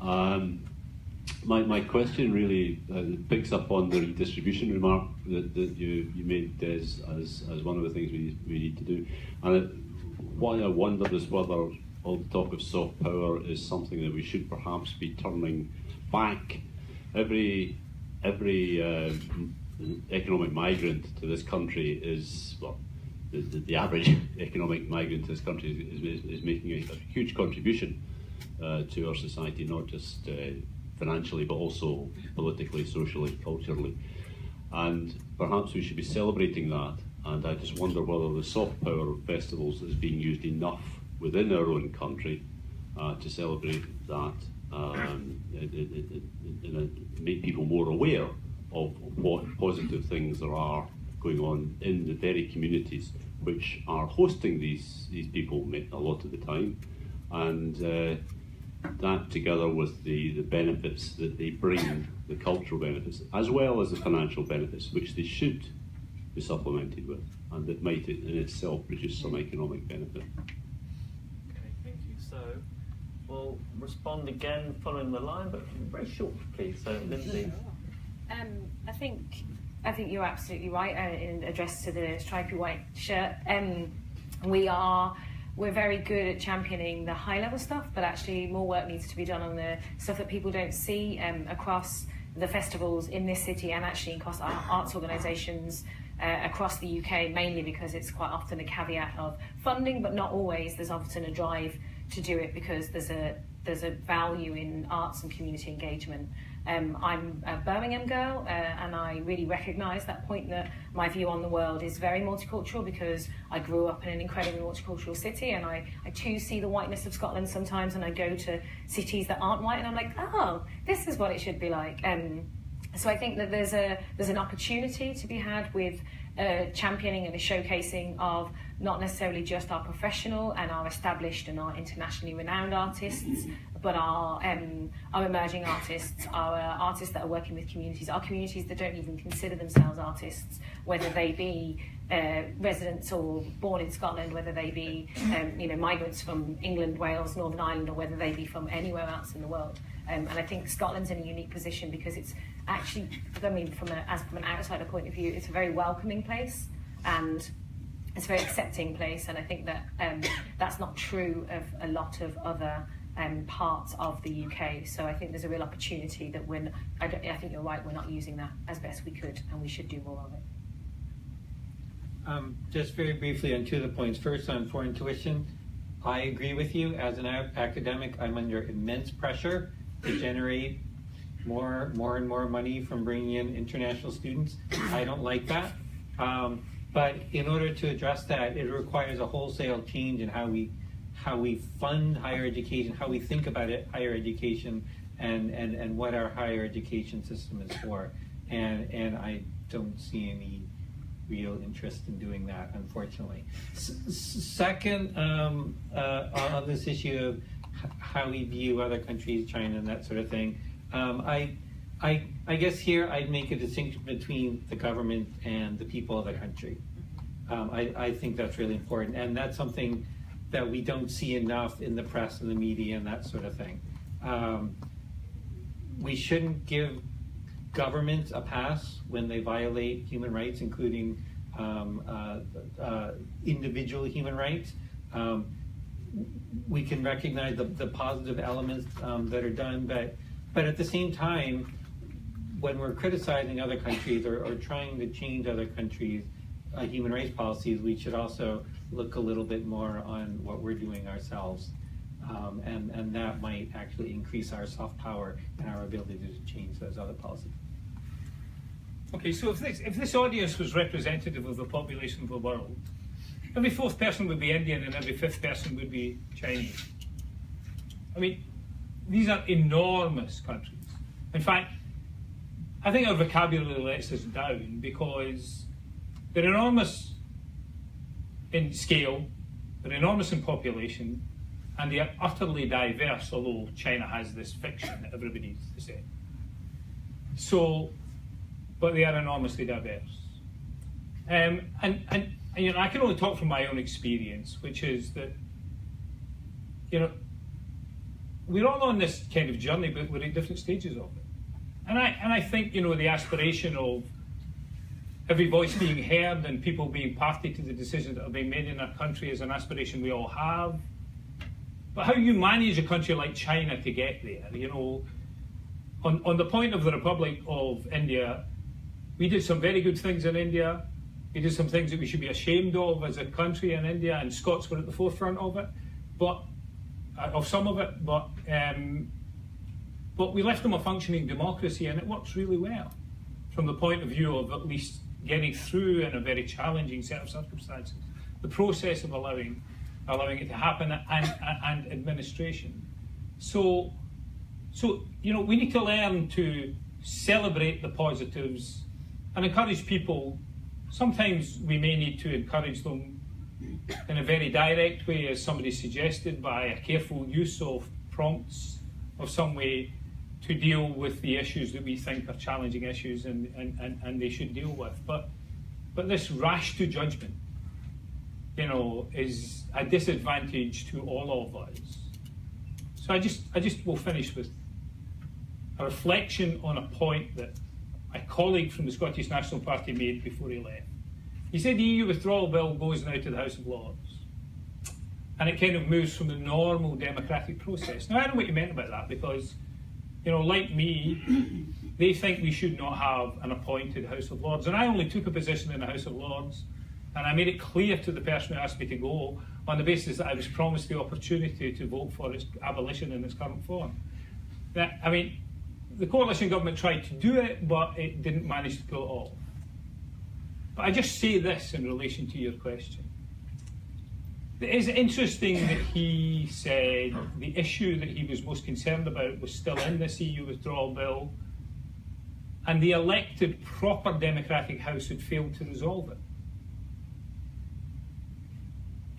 My question really picks up on the redistribution remark that you made, Des, as one of the things we need to do. And what I wondered is whether all the talk of soft power is something that we should perhaps be turning back. Every economic migrant to this country is, well, the average economic migrant to this country is making a huge contribution to our society, not just financially, but also politically, socially, culturally. And perhaps we should be celebrating that. And I just wonder whether the soft power of festivals is being used enough within our own country to celebrate that, make people more aware of what positive things there are going on in the very communities which are hosting these people a lot of the time, and that together with the benefits that they bring, the cultural benefits, as well as the financial benefits, which they should be supplemented with, and that might in itself produce some economic benefit. Okay, thank you. So we'll respond again following the line, but very short, please. So Lyndsey. I think you're absolutely right in address to the stripy white shirt. We're very good at championing the high-level stuff, but actually more work needs to be done on the stuff that people don't see across the festivals in this city and actually across our arts organisations across the UK, mainly because it's quite often a caveat of funding, but not always. There's often a drive to do it because there's a value in arts and community engagement. I'm a Birmingham girl, and I really recognise that point that my view on the world is very multicultural because I grew up in an incredibly multicultural city, and I too see the whiteness of Scotland sometimes, and I go to cities that aren't white and I'm like, oh, this is what it should be like. So I think that there's an opportunity to be had with championing and a showcasing of not necessarily just our professional and our established and our internationally renowned artists, but our emerging artists, our artists that are working with communities, our communities that don't even consider themselves artists, whether they be residents or born in Scotland, whether they be migrants from England, Wales, Northern Ireland, or whether they be from anywhere else in the world. And I think Scotland's in a unique position because it's actually, from an outsider point of view, it's a very welcoming place and it's a very accepting place. And I think that that's not true of a lot of other parts of the UK. So I think there's a real opportunity that I think you're right, we're not using that as best we could, and we should do more of it. Just very briefly on two of the points. First, on foreign tuition, I agree with you. As an academic, I'm under immense pressure to generate more and more money from bringing in international students. I don't like that. But in order to address that, it requires a wholesale change in how we fund higher education, how we think about higher education, and what our higher education system is for. And I don't see any real interest in doing that, unfortunately. Second, on this issue of how we view other countries, China and that sort of thing, I guess here I'd make a distinction between the government and the people of the country. I think that's really important, and that's something that we don't see enough in the press and the media and that sort of thing. We shouldn't give governments a pass when they violate human rights, including individual human rights. We can recognize the positive elements that are done, but at the same time, when we're criticizing other countries or trying to change other countries' human rights policies, we should also look a little bit more on what we're doing ourselves. And that might actually increase our soft power and our ability to change those other policies. Okay, so if this audience was representative of the population of the world, every fourth person would be Indian and every fifth person would be Chinese. I mean, these are enormous countries. In fact, I think our vocabulary lets us down because they're enormous in scale, they're enormous in population, and they are utterly diverse, although China has this fiction that everybody's the same. So, but they are enormously diverse. And you know, I can only talk from my own experience, which is that, you know, we're all on this kind of journey, but we're at different stages of it. And I think, you know, the aspiration of every voice being heard and people being party to the decisions that are being made in our country is an aspiration we all have. But how you manage a country like China to get there, you know, on the point of the Republic of India, we did some very good things in India. We did some things that we should be ashamed of as a country in India, and Scots were at the forefront of it, but of some of it. But we left them a functioning democracy, and it works really well from the point of view of at least getting through in a very challenging set of circumstances. The process of allowing it to happen and administration. So you know, we need to learn to celebrate the positives and encourage people. Sometimes we may need to encourage them in a very direct way, as somebody suggested, by a careful use of prompts of some way to deal with the issues that we think are challenging issues and they should deal with. But this rash to judgment, you know, is a disadvantage to all of us. So I just will finish with a reflection on a point that my colleague from the Scottish National Party made before he left. He said the EU withdrawal bill goes now to the House of Lords, and it kind of moves from the normal democratic process. Now, I don't know what you meant about that, because, you know, like me, they think we should not have an appointed House of Lords. And I only took a position in the House of Lords, and I made it clear to the person who asked me to go on the basis that I was promised the opportunity to vote for its abolition in its current form. Now, I mean, the coalition government tried to do it, but it didn't manage to pull it off. But I just say this in relation to your question. It is interesting that he said the issue that he was most concerned about was still in this EU withdrawal bill, and the elected proper democratic House had failed to resolve it.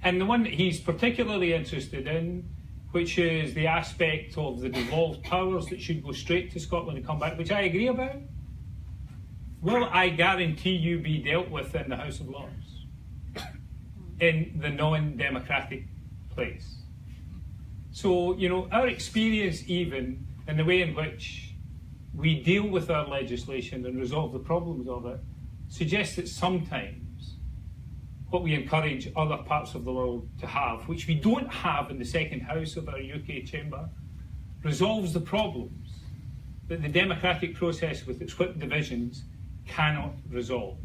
And the one that he's particularly interested in, which is the aspect of the devolved powers that should go straight to Scotland and come back, which I agree about, will, I guarantee you, be dealt with in the House of Lords, in the non-democratic place. So, you know, our experience even in the way in which we deal with our legislation and resolve the problems of it suggests that sometimes what we encourage other parts of the world to have, which we don't have in the second house of our UK chamber, resolves the problems that the democratic process with its whip divisions cannot resolve.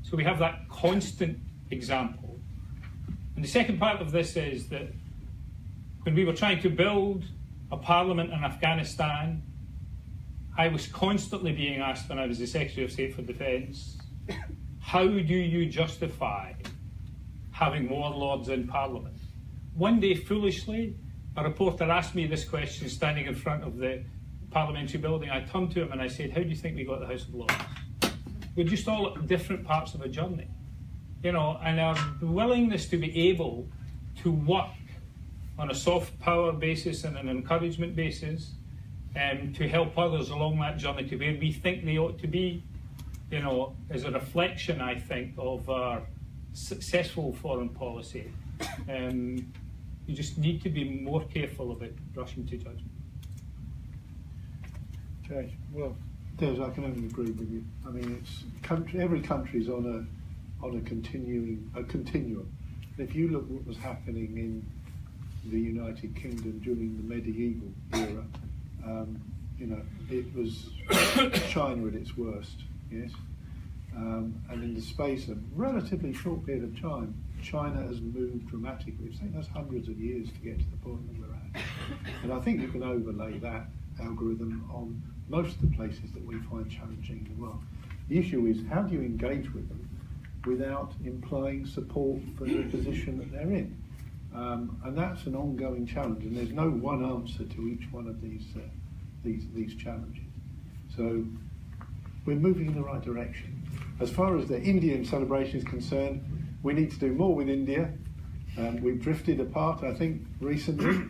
So we have that constant example. And the second part of this is that when we were trying to build a parliament in Afghanistan, I was constantly being asked when I was the Secretary of State for Defence, how do you justify having more lords in Parliament? One day, foolishly, a reporter asked me this question standing in front of the parliamentary building. I turned to him and I said, how do you think we got the House of Lords? We're just all at different parts of a journey. You know, and our willingness to be able to work on a soft power basis and an encouragement basis to help others along that journey to where we think they ought to be, you know, is a reflection, I think, of our successful foreign policy, you just need to be more careful about rushing to judgment. Okay, well, Des, I can only agree with you. I mean, every country's on a continuum. If you look what was happening in the United Kingdom during the medieval era, you know, it was China at its worst, yes. And in the space of a relatively short period of time, China has moved dramatically. It's taken us hundreds of years to get to the point that we're at. And I think you can overlay that algorithm on most of the places that we find challenging in the world. The issue is, how do you engage with them without implying support for the position that they're in? And that's an ongoing challenge, and there's no one answer to each one of these challenges. So we're moving in the right direction. As far as the Indian celebration is concerned, we need to do more with India. We've drifted apart, I think, recently,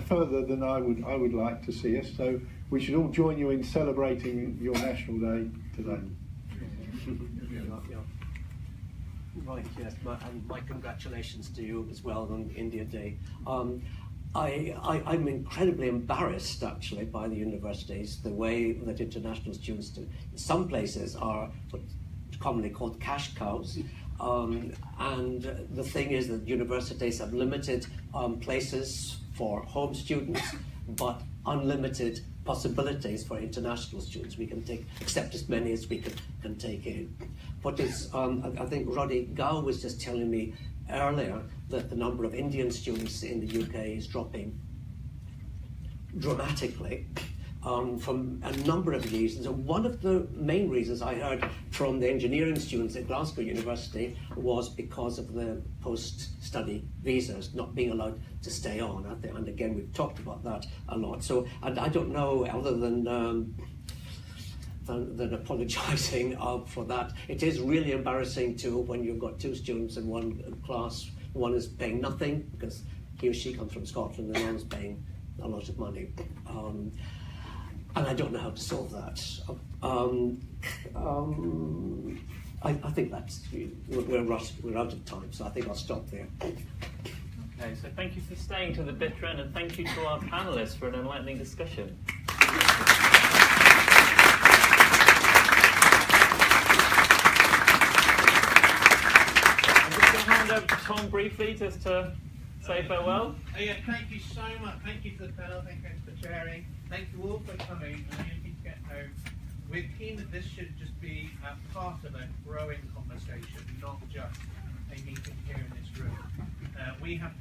further than I would like to see us. So we should all join you in celebrating your National Day today. Right, yes, and my congratulations to you as well on India Day. I'm incredibly embarrassed, actually, by the universities, the way that international students do. Some places are what's commonly called cash cows, and the thing is that universities have limited places for home students, but unlimited possibilities for international students. We can accept as many as we can take in. But it's, I think Roddy Gow was just telling me earlier that the number of Indian students in the UK is dropping dramatically from a number of reasons. And one of the main reasons I heard from the engineering students at Glasgow University was because of the post-study visas not being allowed to stay on. And again, we've talked about that a lot. So I don't know, other than apologising for that. It is really embarrassing too when you've got two students in one class. One is paying nothing because he or she comes from Scotland, and one is paying a lot of money. And I don't know how to solve that. I think that's, we're out of time, so I think I'll stop there. Okay, so thank you for staying to the bitter end, and thank you to our panellists for an enlightening discussion. Hand over to Tom briefly just to say farewell. Yeah, thank you so much. Thank you to the panel. Thank you for sharing. Thank you all for coming. And you need to get home. We're keen that this should just be a part of a growing conversation, not just a meeting here in this room. We have